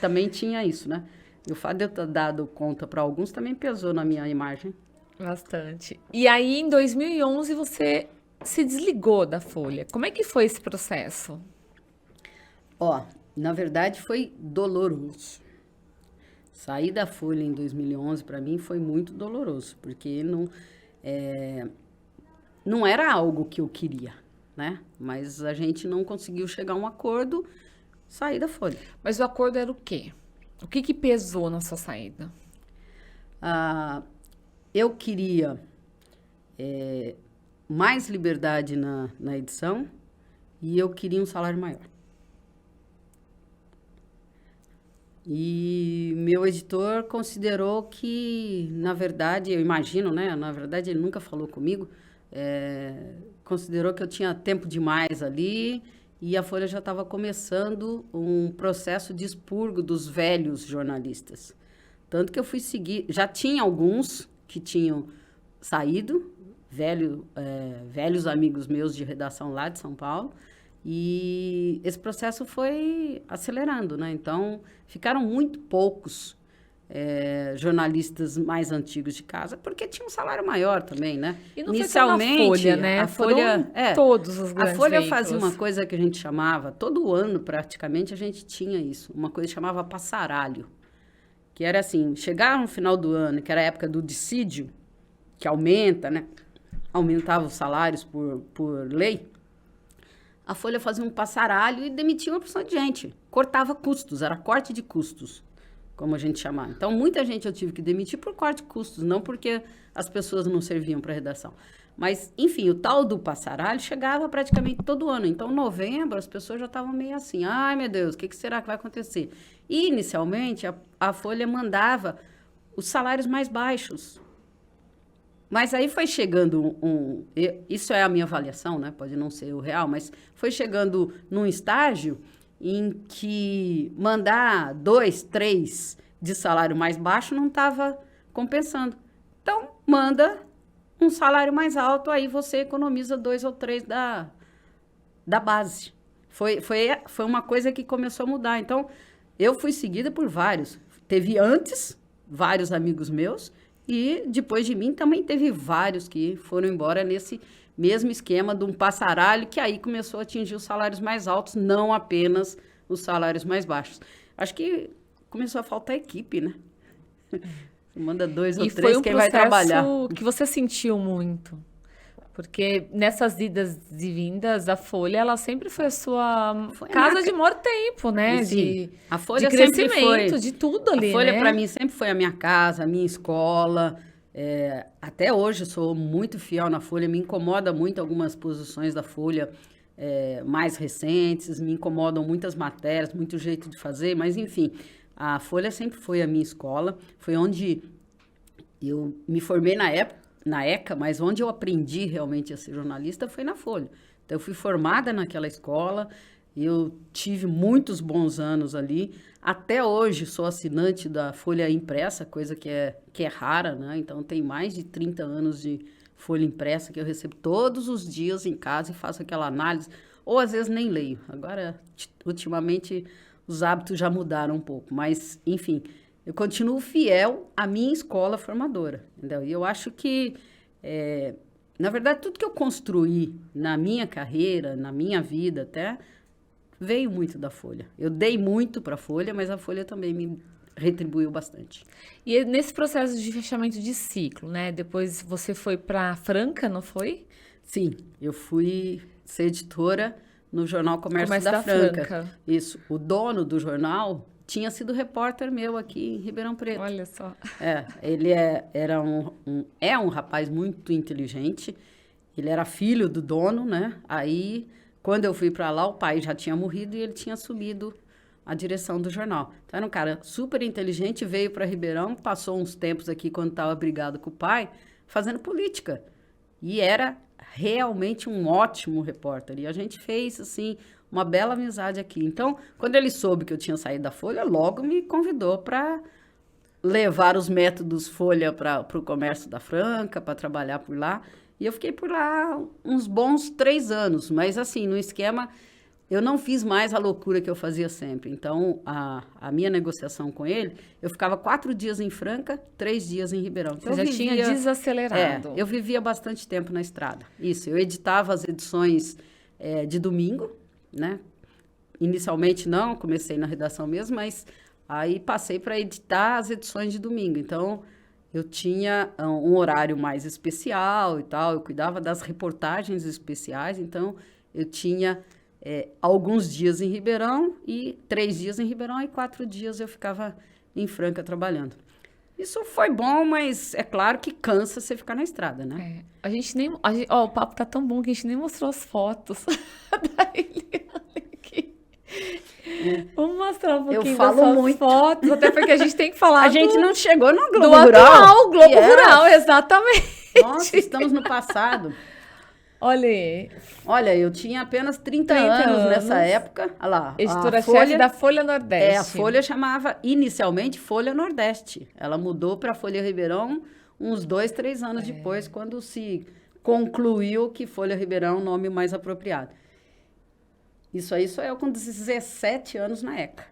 Também tinha isso, né? E o fato de eu ter dado conta para alguns também pesou na minha imagem. Bastante. E aí, em 2011, você se desligou da Folha. Como é que foi esse processo? Na verdade, foi doloroso. Sair da Folha em 2011, para mim, foi muito doloroso, porque não era algo que eu queria, né? Mas a gente não conseguiu chegar a um acordo, sair da Folha. Mas o acordo era o quê? O que pesou na sua saída? Eu queria mais liberdade na edição e eu queria um salário maior. E meu editor considerou que, na verdade, eu imagino, né? Na verdade, ele nunca falou comigo, considerou que eu tinha tempo demais ali e a Folha já estava começando um processo de expurgo dos velhos jornalistas. Tanto que eu fui seguir, já tinha alguns que tinham saído, velhos amigos meus de redação lá de São Paulo, e esse processo foi acelerando, né? Então, ficaram muito poucos jornalistas mais antigos de casa, porque tinha um salário maior também, né? E não inicialmente, foi só na Folha, né? A Folha, todos os grandes a Folha veículos. fazia uma coisa que a gente chamava, todo ano praticamente a gente tinha isso, uma coisa que chamava passaralho, que era assim, chegar no final do ano, que era a época do dissídio, que aumenta, né? Aumentava os salários por lei, a Folha fazia um passaralho e demitia uma porção de gente. Cortava custos, era corte de custos, como a gente chamava. Então, muita gente eu tive que demitir por corte de custos, não porque as pessoas não serviam para a redação. Mas, enfim, o tal do passaralho chegava praticamente todo ano. Então, em novembro, as pessoas já estavam meio assim, ai, meu Deus, o que será que vai acontecer? E, inicialmente, a Folha mandava os salários mais baixos. Mas aí foi chegando isso é a minha avaliação, né? Pode não ser o real, mas foi chegando num estágio em que mandar 2, 3 de salário mais baixo não estava compensando. Então, manda um salário mais alto, aí você economiza 2 ou 3 da base. Foi uma coisa que começou a mudar. Então, eu fui seguida por vários. Teve antes vários amigos meus, e depois de mim também teve vários que foram embora nesse mesmo esquema de um passaralho, que aí começou a atingir os salários mais altos, não apenas os salários mais baixos. Acho que começou a faltar equipe, né? Você manda 2 ou 3, quem vai trabalhar. E foi um processo que você sentiu muito. Porque nessas idas e vindas, a Folha, ela sempre foi a sua casa de maior tempo, né? A Folha de crescimento, sempre foi, de tudo ali, a Folha, né? para mim, sempre foi a minha casa, a minha escola. Até hoje, eu sou muito fiel na Folha. Me incomoda muito algumas posições da Folha mais recentes. Me incomodam muitas matérias, muito jeito de fazer. Mas, enfim, a Folha sempre foi a minha escola. Foi onde eu me formei na ECA, mas onde eu aprendi realmente a ser jornalista foi na Folha. Então, eu fui formada naquela escola, eu tive muitos bons anos ali. Até hoje, sou assinante da Folha Impressa, coisa que é rara, né? Então, tem mais de 30 anos de Folha Impressa que eu recebo todos os dias em casa e faço aquela análise, ou às vezes nem leio. Agora, ultimamente, os hábitos já mudaram um pouco, mas, enfim, eu continuo fiel à minha escola formadora, entendeu? E eu acho que, na verdade, tudo que eu construí na minha carreira, na minha vida até, veio muito da Folha. Eu dei muito para a Folha, mas a Folha também me retribuiu bastante. E nesse processo de fechamento de ciclo, né? Depois você foi para Franca, não foi? Sim, eu fui ser editora no jornal Comércio da Franca. Isso. O dono do jornal tinha sido repórter meu aqui em Ribeirão Preto. Olha só. Ele era um rapaz muito inteligente. Ele era filho do dono, né? Aí, quando eu fui para lá, o pai já tinha morrido e ele tinha assumido a direção do jornal. Então, era um cara super inteligente, veio para Ribeirão, passou uns tempos aqui, quando estava brigado com o pai, fazendo política. E era realmente um ótimo repórter. E a gente fez, assim, uma bela amizade aqui. Então, quando ele soube que eu tinha saído da Folha, logo me convidou para levar os métodos Folha para o Comércio da Franca, para trabalhar por lá. E eu fiquei por lá uns bons 3 anos. Mas, assim, no esquema, eu não fiz mais a loucura que eu fazia sempre. Então, a minha negociação com ele, eu ficava 4 dias em Franca, 3 dias em Ribeirão. Então, você já tinha desacelerado. Eu vivia bastante tempo na estrada. Isso, eu editava as edições de domingo, né? Inicialmente não, comecei na redação mesmo, mas aí passei para editar as edições de domingo. Então, eu tinha um horário mais especial e tal, eu cuidava das reportagens especiais, então eu tinha alguns dias em Ribeirão, e 3 dias em Ribeirão, e 4 dias eu ficava em Franca trabalhando. Isso foi bom, mas é claro que cansa você ficar na estrada, né? A gente nem... o papo tá tão bom que a gente nem mostrou as fotos da Eliane aqui. Vamos mostrar um pouquinho dessas fotos, até porque a gente tem que falar A gente não chegou no Globo Rural. Atual, Globo Rural, exatamente. Nossa, estamos no passado. Olha aí. Olha, eu tinha apenas 30 anos nessa época. Olha lá. Editora-chefe da Folha Nordeste. A Folha chamava inicialmente Folha Nordeste. Ela mudou para a Folha Ribeirão uns 2, 3 anos depois, quando se concluiu que Folha Ribeirão é o nome mais apropriado. Isso aí sou eu com 17 anos na ECA.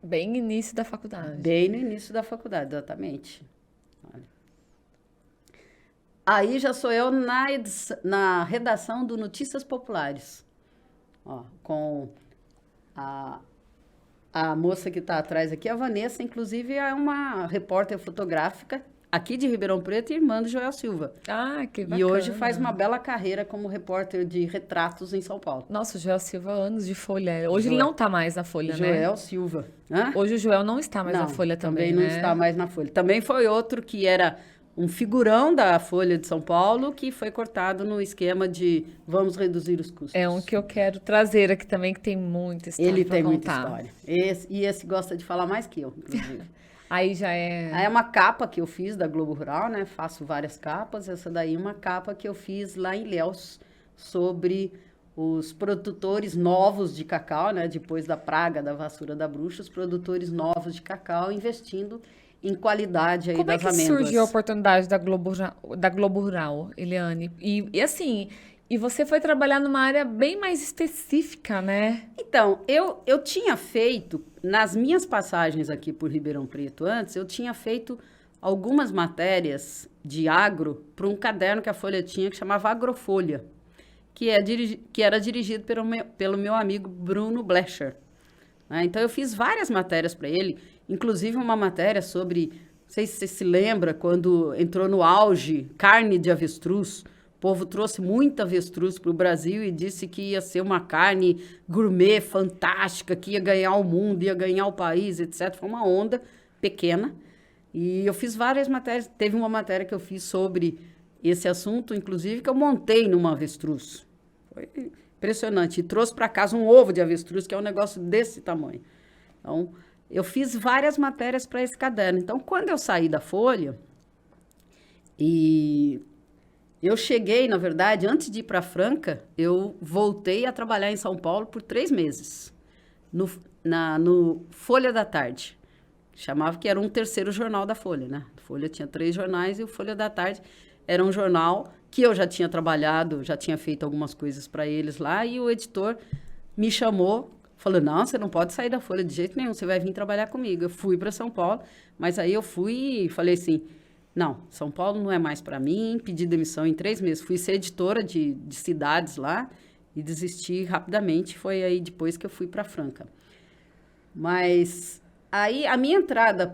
Bem no início da faculdade. Bem no início da faculdade, exatamente. Olha. Aí já sou eu na redação do Notícias Populares. Ó, com a moça que está atrás aqui, a Vanessa, inclusive, é uma repórter fotográfica aqui de Ribeirão Preto e irmã do Joel Silva. Ah, que bacana. E hoje faz uma bela carreira como repórter de retratos em São Paulo. Nossa, o Joel Silva, anos de Folha. Hoje ele não está mais na Folha, né? Joel Silva. Hã? Hoje o Joel não está mais na Folha também, não né? está mais na Folha. Também foi outro que era um figurão da Folha de São Paulo que foi cortado no esquema de vamos reduzir os custos. É um que eu quero trazer aqui também, que tem muita história Ele pra tem contar. muita história. Esse gosta de falar mais que eu, inclusive. Aí já é... Aí é uma capa que eu fiz da Globo Rural, né? Faço várias capas. Essa daí é uma capa que eu fiz lá em Ilhéus sobre os produtores novos de cacau, né? Depois da praga da vassoura da bruxa, os produtores novos de cacau investindo em qualidade aí Como é das que amêndoas. surgiu a oportunidade da Globo Rural, Eliane? E assim, e você foi trabalhar numa área bem mais específica, né? Então, eu tinha feito, nas minhas passagens aqui por Ribeirão Preto antes, eu tinha feito algumas matérias de agro para um caderno que a Folha tinha que chamava Agrofolha, que era dirigido pelo meu amigo Bruno Blecher. Né? Então, eu fiz várias matérias para ele, inclusive uma matéria sobre, não sei se você se lembra, quando entrou no auge carne de avestruz. O povo trouxe muita avestruz para o Brasil e disse que ia ser uma carne gourmet, fantástica, que ia ganhar o mundo, ia ganhar o país, etc. Foi uma onda pequena. E eu fiz várias matérias. Teve uma matéria que eu fiz sobre esse assunto, inclusive, que eu montei numa avestruz. Foi impressionante. E trouxe para casa um ovo de avestruz, que é um negócio desse tamanho. Então, eu fiz várias matérias para esse caderno. Então, quando eu saí da Folha, e eu cheguei, na verdade, antes de ir para Franca, eu voltei a trabalhar em São Paulo por 3 meses, no Folha da Tarde. Chamava que era um terceiro jornal da Folha, né? A Folha tinha 3 jornais e o Folha da Tarde era um jornal que eu já tinha trabalhado, já tinha feito algumas coisas para eles lá, e o editor me chamou, falou, não, você não pode sair da Folha de jeito nenhum, você vai vir trabalhar comigo. Eu fui para São Paulo, mas aí eu fui e falei assim, não, São Paulo não é mais para mim, pedi demissão em 3 meses. Fui ser editora de cidades lá e desisti rapidamente, foi aí depois que eu fui para Franca. Mas aí a minha entrada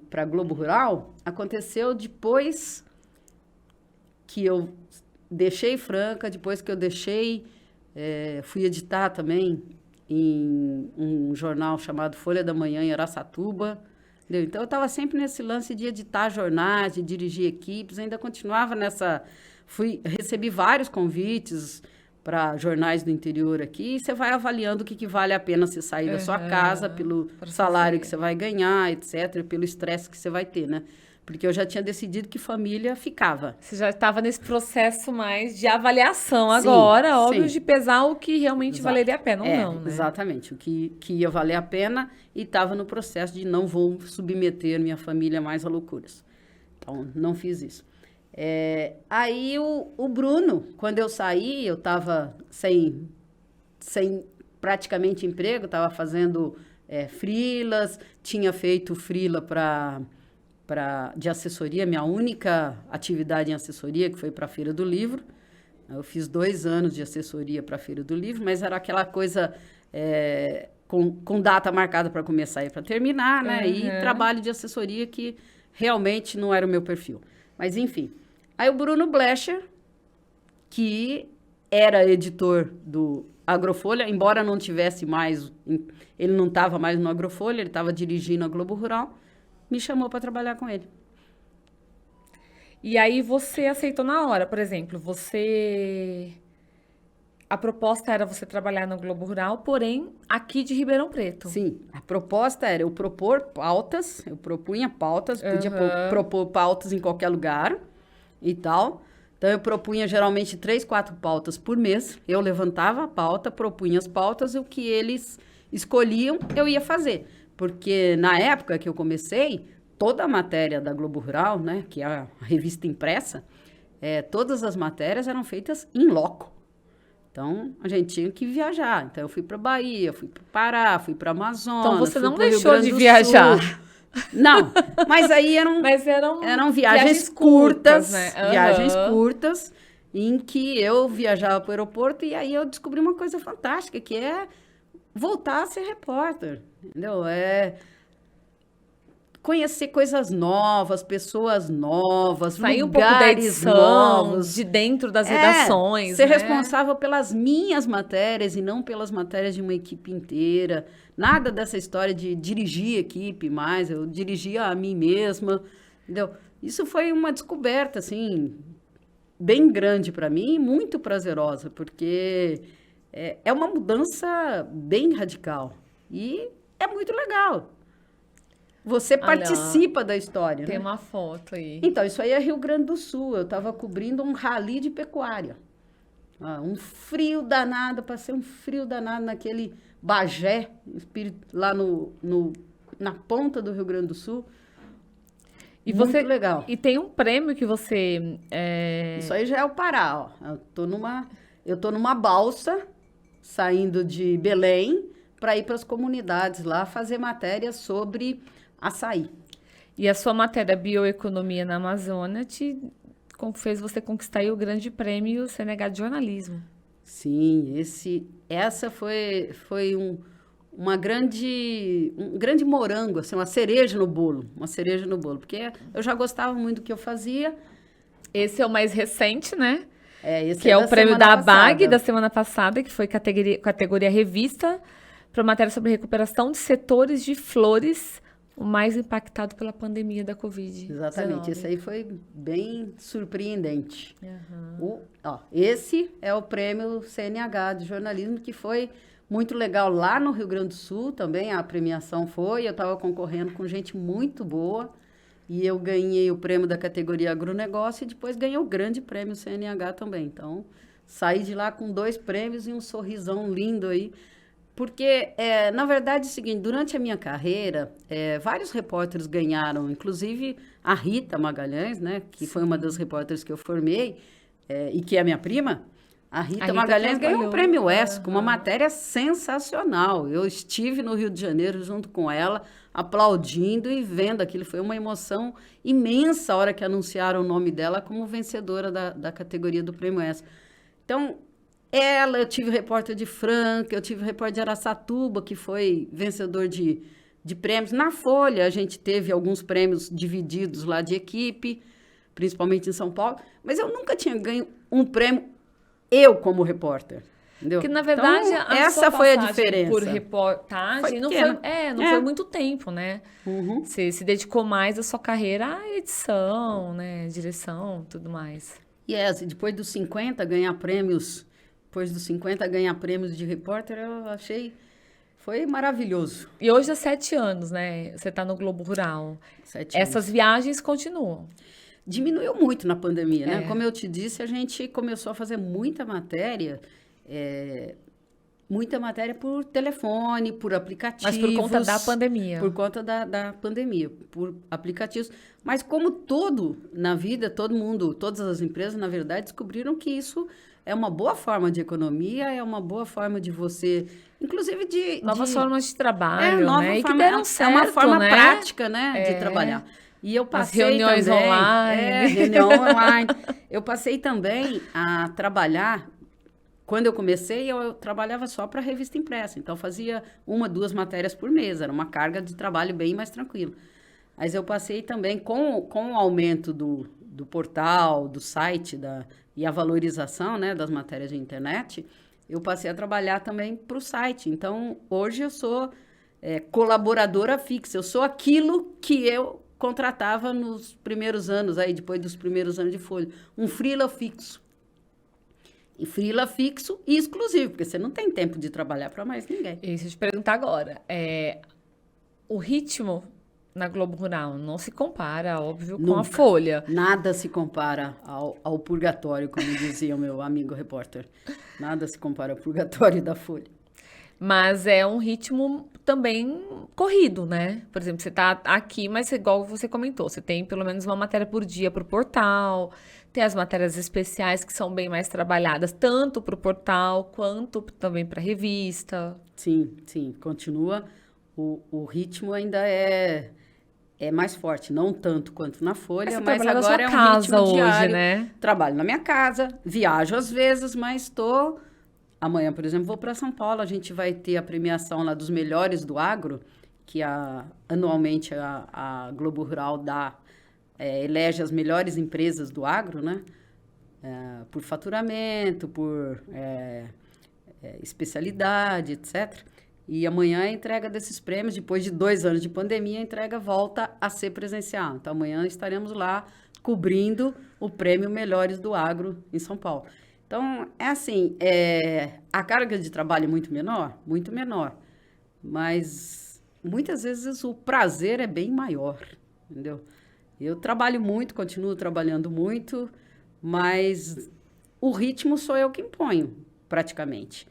para Globo Rural aconteceu depois que eu deixei Franca, depois que eu fui editar também em um jornal chamado Folha da Manhã, em Araçatuba. Entendeu? Então, eu estava sempre nesse lance de editar jornais, de dirigir equipes, ainda continuava nessa... Recebi vários convites para jornais do interior aqui, e você vai avaliando o que vale a pena você sair da sua casa, pelo salário que você vai ganhar, etc., pelo estresse que você vai ter, né? Porque eu já tinha decidido que família ficava. Você já estava nesse processo mais de avaliação agora, sim, óbvio, sim. de pesar o que realmente Exato. valeria a pena ou não, né? Exatamente, o que ia valer a pena, e estava no processo de não vou submeter minha família mais a loucuras. Então, não fiz isso. Aí o Bruno, quando eu saí, eu estava sem praticamente emprego, estava fazendo freelas, tinha feito freela de assessoria, minha única atividade em assessoria, que foi para a Feira do Livro. Eu fiz 2 anos de assessoria para a Feira do Livro, mas era aquela coisa com data marcada para começar e para terminar, né? Uhum. E trabalho de assessoria que realmente não era o meu perfil. Mas, enfim. Aí o Bruno Blecher, que era editor do Agrofolha, embora não tivesse mais... Ele não estava mais no Agrofolha, ele estava dirigindo a Globo Rural, me chamou para trabalhar com ele. E aí você aceitou na hora, por exemplo, a proposta era você trabalhar no Globo Rural, porém aqui de Ribeirão Preto. Sim, a proposta era eu propor pautas, eu propunha pautas, podia propor pautas em qualquer lugar e tal. Então eu propunha geralmente 3, 4 pautas por mês, eu levantava a pauta, propunha as pautas, e o que eles escolhiam eu ia fazer. Porque na época que eu comecei, toda a matéria da Globo Rural, né, que é a revista impressa, todas as matérias eram feitas in loco. Então, a gente tinha que viajar. Então, eu fui para Bahia, fui para Pará, fui para Amazonas. Então, você fui não pro Rio deixou Grande de do viajar. Sul. Não, mas aí eram viagens curtas, né? viagens curtas, em que eu viajava para o aeroporto e aí eu descobri uma coisa fantástica, que é voltar a ser repórter, entendeu? Conhecer coisas novas, pessoas novas, sair um pouco da lugares edição, novos. de dentro das redações, Ser né? responsável pelas minhas matérias e não pelas matérias de uma equipe inteira. Nada dessa história de dirigir equipe mais, eu dirigia a mim mesma, entendeu? Isso foi uma descoberta, assim, bem grande para mim e muito prazerosa, porque é uma mudança bem radical e é muito legal. Você participa da história, tem né? uma foto aí. Então, isso aí é Rio Grande do Sul. Eu estava cobrindo um rally de pecuária. Um frio danado, passei um frio danado naquele Bagé, lá na ponta do Rio Grande do Sul. E muito você, legal. E tem um prêmio que você... Isso aí já é o Pará, ó. Eu tô numa balsa, saindo de Belém, para ir para as comunidades lá, fazer matéria sobre açaí. E a sua matéria Bioeconomia na Amazônia fez você conquistar aí o grande prêmio CNH de jornalismo. Sim, essa foi um grande morango, assim, uma cereja no bolo, porque eu já gostava muito do que eu fazia. Esse é o mais recente, né? Esse que é o prêmio da ABAG passada. da semana passada, que foi categoria revista, para matéria sobre recuperação de setores de flores, o mais impactado pela pandemia da Covid-19. Exatamente, esse aí foi bem surpreendente. Uhum. Esse é o prêmio CNH de jornalismo, que foi muito legal lá no Rio Grande do Sul também, a premiação foi, eu estava concorrendo com gente muito boa, e eu ganhei o prêmio da categoria agronegócio e depois ganhei o grande prêmio CNH também. Então, saí de lá com 2 prêmios e um sorrisão lindo aí. Porque, na verdade, é o seguinte, durante a minha carreira, vários repórteres ganharam, inclusive a Rita Magalhães, né, que foi uma das repórteres que eu formei, e que é minha prima. A Rita Magalhães ganhou um prêmio ESSO, com uma matéria sensacional. Eu estive no Rio de Janeiro junto com ela, aplaudindo e vendo aquilo. Foi uma emoção imensa a hora que anunciaram o nome dela como vencedora da categoria do prêmio ESSO. Então, eu tive o repórter de Franca, eu tive o repórter de Araçatuba, que foi vencedor de prêmios. Na Folha, a gente teve alguns prêmios divididos lá de equipe, principalmente em São Paulo, mas eu nunca tinha ganho um prêmio, eu como repórter. Entendeu? Porque, na verdade, então, essa foi a diferença. Por reportagem não foi muito tempo, né? Uhum. Você se dedicou mais à sua carreira à edição, né? Direção, tudo mais. E depois dos 50 ganhar prêmios de repórter, eu achei, foi maravilhoso. E hoje há 7 anos, né? Você está no Globo Rural. 7 Essas anos. viagens continuam. Diminuiu muito na pandemia, né? Como eu te disse, a gente começou a fazer muita matéria por telefone, por aplicativos. Mas por conta da pandemia. Por conta da pandemia, por aplicativos. Mas como todo na vida, todas as empresas, na verdade, descobriram que isso é uma boa forma de economia, é uma boa forma de você, inclusive novas formas de trabalho, né? E que deram certo, é uma forma prática, né, de trabalhar. E eu passei reuniões online. Reunião online. Eu passei também a trabalhar. Quando eu comecei, eu trabalhava só para a revista impressa. Então, fazia 1, 2 matérias por mês. Era uma carga de trabalho bem mais tranquila. Mas eu passei também, com o aumento do portal, do site e a valorização, né, das matérias de internet, eu passei a trabalhar também para o site. Então, hoje eu sou colaboradora fixa. Eu sou aquilo que eu contratava nos primeiros anos, aí depois dos primeiros anos de Folha. Um freela fixo. E freela fixo e exclusivo, porque você não tem tempo de trabalhar para mais ninguém. Isso, eu te perguntar agora. O ritmo na Globo Rural não se compara, óbvio, com a Folha. Nada se compara ao purgatório, como dizia o meu amigo repórter. Nada se compara ao purgatório da Folha. Mas é um ritmo também corrido, né? Por exemplo, você tá aqui, mas igual você comentou, você tem pelo menos uma matéria por dia para o portal, tem as matérias especiais que são bem mais trabalhadas, tanto para o portal quanto também para a revista. Sim, sim, continua. O ritmo ainda é mais forte, não tanto quanto na Folha, Você mas trabalha na agora sua é um casa ritmo hoje, diário. né? Trabalho na minha casa, viajo às vezes, mas estou... Amanhã, por exemplo, vou para São Paulo, a gente vai ter a premiação lá dos melhores do agro, que anualmente a Globo Rural elege as melhores empresas do agro, né? Por faturamento, por especialidade, etc. E amanhã a entrega desses prêmios, depois de 2 anos de pandemia, a entrega volta a ser presencial. Então, amanhã estaremos lá cobrindo o prêmio Melhores do Agro em São Paulo. Então, é assim, a carga de trabalho é muito menor, mas muitas vezes o prazer é bem maior, entendeu? Eu trabalho muito, continuo trabalhando muito, mas o ritmo sou eu que imponho, praticamente.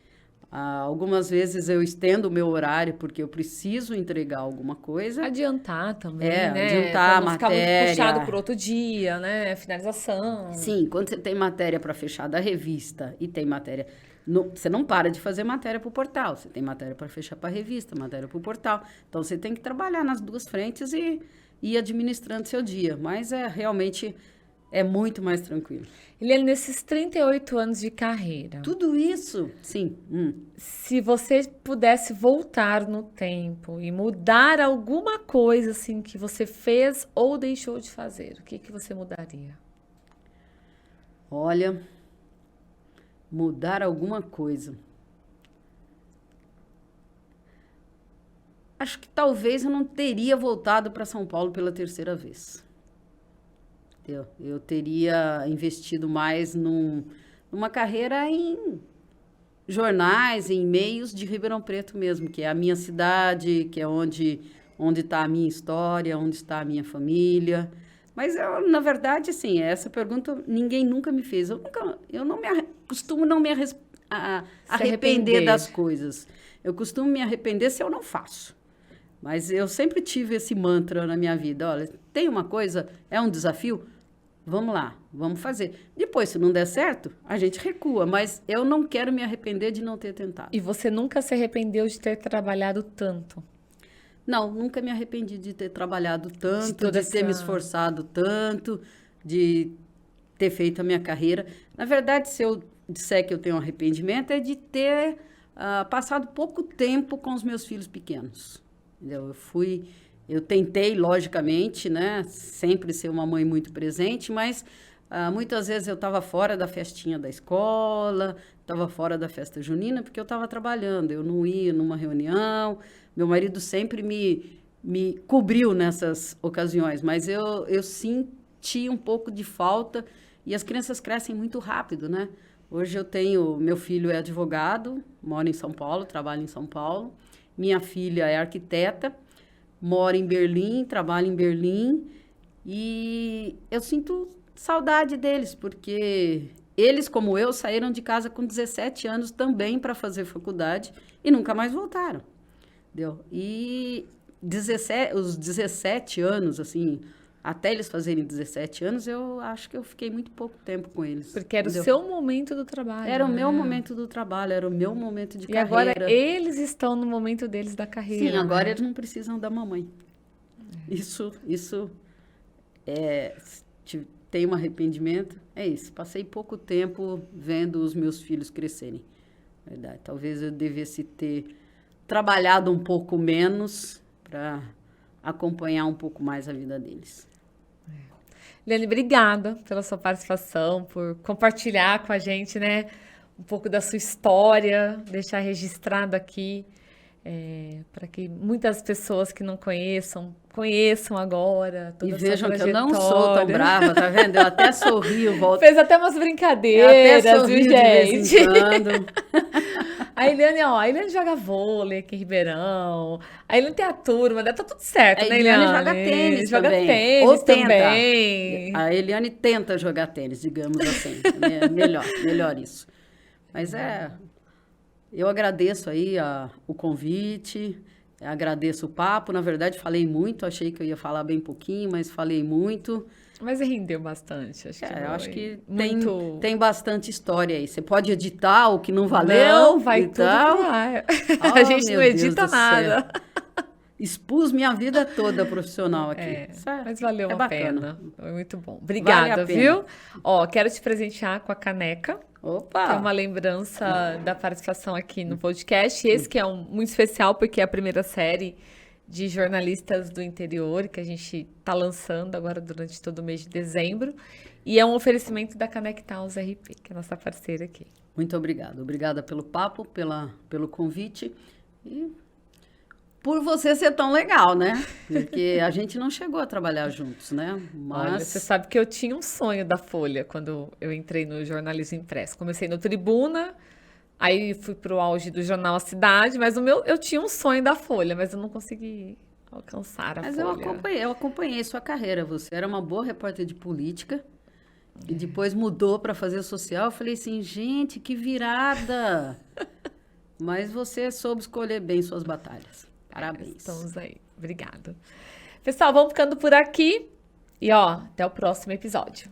Algumas vezes eu estendo o meu horário porque eu preciso entregar alguma coisa. Adiantar também, né? Adiantar pra não a ficar muito matéria. puxado por outro dia, né? Finalização. Sim, quando você tem matéria para fechar da revista e tem matéria... você não para de fazer matéria para o portal. Você tem matéria para fechar para a revista, matéria para o portal. Então, você tem que trabalhar nas duas frentes e ir administrando seu dia. Mas realmente é muito mais tranquilo. Eliane, nesses 38 anos de carreira, Tudo isso, sim. se você pudesse voltar no tempo e mudar alguma coisa assim que você fez ou deixou de fazer, o que que você mudaria? Olha, mudar alguma coisa. Acho que talvez eu não teria voltado para São Paulo pela 3ª vez. Eu teria investido mais numa carreira em jornais, em meios de Ribeirão Preto mesmo, que é a minha cidade, que é onde está a minha história, onde está a minha família. Mas, na verdade, assim, essa pergunta ninguém nunca me fez. Costumo não me arrepender das coisas. Eu costumo me arrepender se eu não faço. Mas eu sempre tive esse mantra na minha vida. Olha, tem uma coisa, é um desafio, vamos lá, vamos fazer. Depois, se não der certo, a gente recua. Mas eu não quero me arrepender de não ter tentado. E você nunca se arrependeu de ter trabalhado tanto? Não, nunca me arrependi de ter trabalhado tanto, De de ter me esforçado tanto, de ter feito a minha carreira. Na verdade, se eu disser que eu tenho um arrependimento, é de ter passado pouco tempo com os meus filhos pequenos. Entendeu? Eu tentei, logicamente, né, sempre ser uma mãe muito presente, mas muitas vezes eu estava fora da festinha da escola, estava fora da festa junina, porque eu estava trabalhando, eu não ia numa reunião. Meu marido sempre me cobriu nessas ocasiões, mas eu senti um pouco de falta, e as crianças crescem muito rápido, né? Hoje meu filho é advogado, mora em São Paulo, trabalha em São Paulo. Minha filha é arquiteta, mora em Berlim, trabalha em Berlim, e eu sinto saudade deles, porque eles, como eu, saíram de casa com 17 anos também para fazer faculdade e nunca mais voltaram. Entendeu? E os 17 anos, assim, até eles fazerem 17 anos, eu acho que eu fiquei muito pouco tempo com eles. Porque era entendeu? o seu momento do trabalho. Era o meu né? momento do trabalho, era o meu momento de E carreira. agora eles estão no momento deles da carreira. Sim, agora né? eles não precisam da mamãe. Isso tem um arrependimento, é isso. Passei pouco tempo vendo os meus filhos crescerem. Verdade. Talvez eu devesse ter trabalhado um pouco menos para acompanhar um pouco mais a vida deles. Eliane, obrigada pela sua participação, por compartilhar com a gente, né, um pouco da sua história, deixar registrado aqui, para que muitas pessoas que não conheçam agora toda a sua vejam que eu trajetória. não sou tão brava, tá vendo? Eu até sorrio, volto. Fez até umas brincadeiras, Eu até sorrio viu, de vez gente? em quando. A Eliane joga vôlei aqui em Ribeirão. A Eliane tem a turma, tá tudo certo, A né, Eliane Eliane? joga tênis Joga também. tênis Ou tenta. também. A Eliane tenta jogar tênis, digamos assim. Melhor isso. Mas eu agradeço aí o convite. Agradeço o papo. Na verdade, falei muito. Achei que eu ia falar bem pouquinho, mas falei muito. Mas rendeu bastante, acho que Eu acho que muito... tem bastante história aí. Você pode editar o que não valeu. Não, vai então... tudo pro ar. Oh, A gente não meu Deus edita do nada. céu. Expus minha vida toda profissional aqui. Mas valeu a bacana. pena. Foi muito bom. Obrigada, viu? Ó, quero te presentear com a caneca. Opa! Que é uma lembrança da participação aqui no podcast. Esse que é muito especial, porque é a primeira série de jornalistas do interior que a gente está lançando agora durante todo o mês de dezembro. E é um oferecimento da Canectaus RP, que é a nossa parceira aqui. Muito obrigada. Obrigada pelo papo, pelo convite e por você ser tão legal, né? Porque a gente não chegou a trabalhar juntos, né? Mas... Olha, você sabe que eu tinha um sonho da Folha quando eu entrei no jornalismo impresso. Comecei no Tribuna, aí fui para o auge do jornal A Cidade, mas eu tinha um sonho da Folha, mas eu não consegui alcançar a Mas Folha. eu acompanhei sua carreira. Você era uma boa repórter de política e depois mudou para fazer social. Eu falei assim, gente, que virada! Mas você soube escolher bem suas batalhas. Parabéns. Estamos aí. Obrigada. Pessoal, vamos ficando por aqui. E, ó, até o próximo episódio.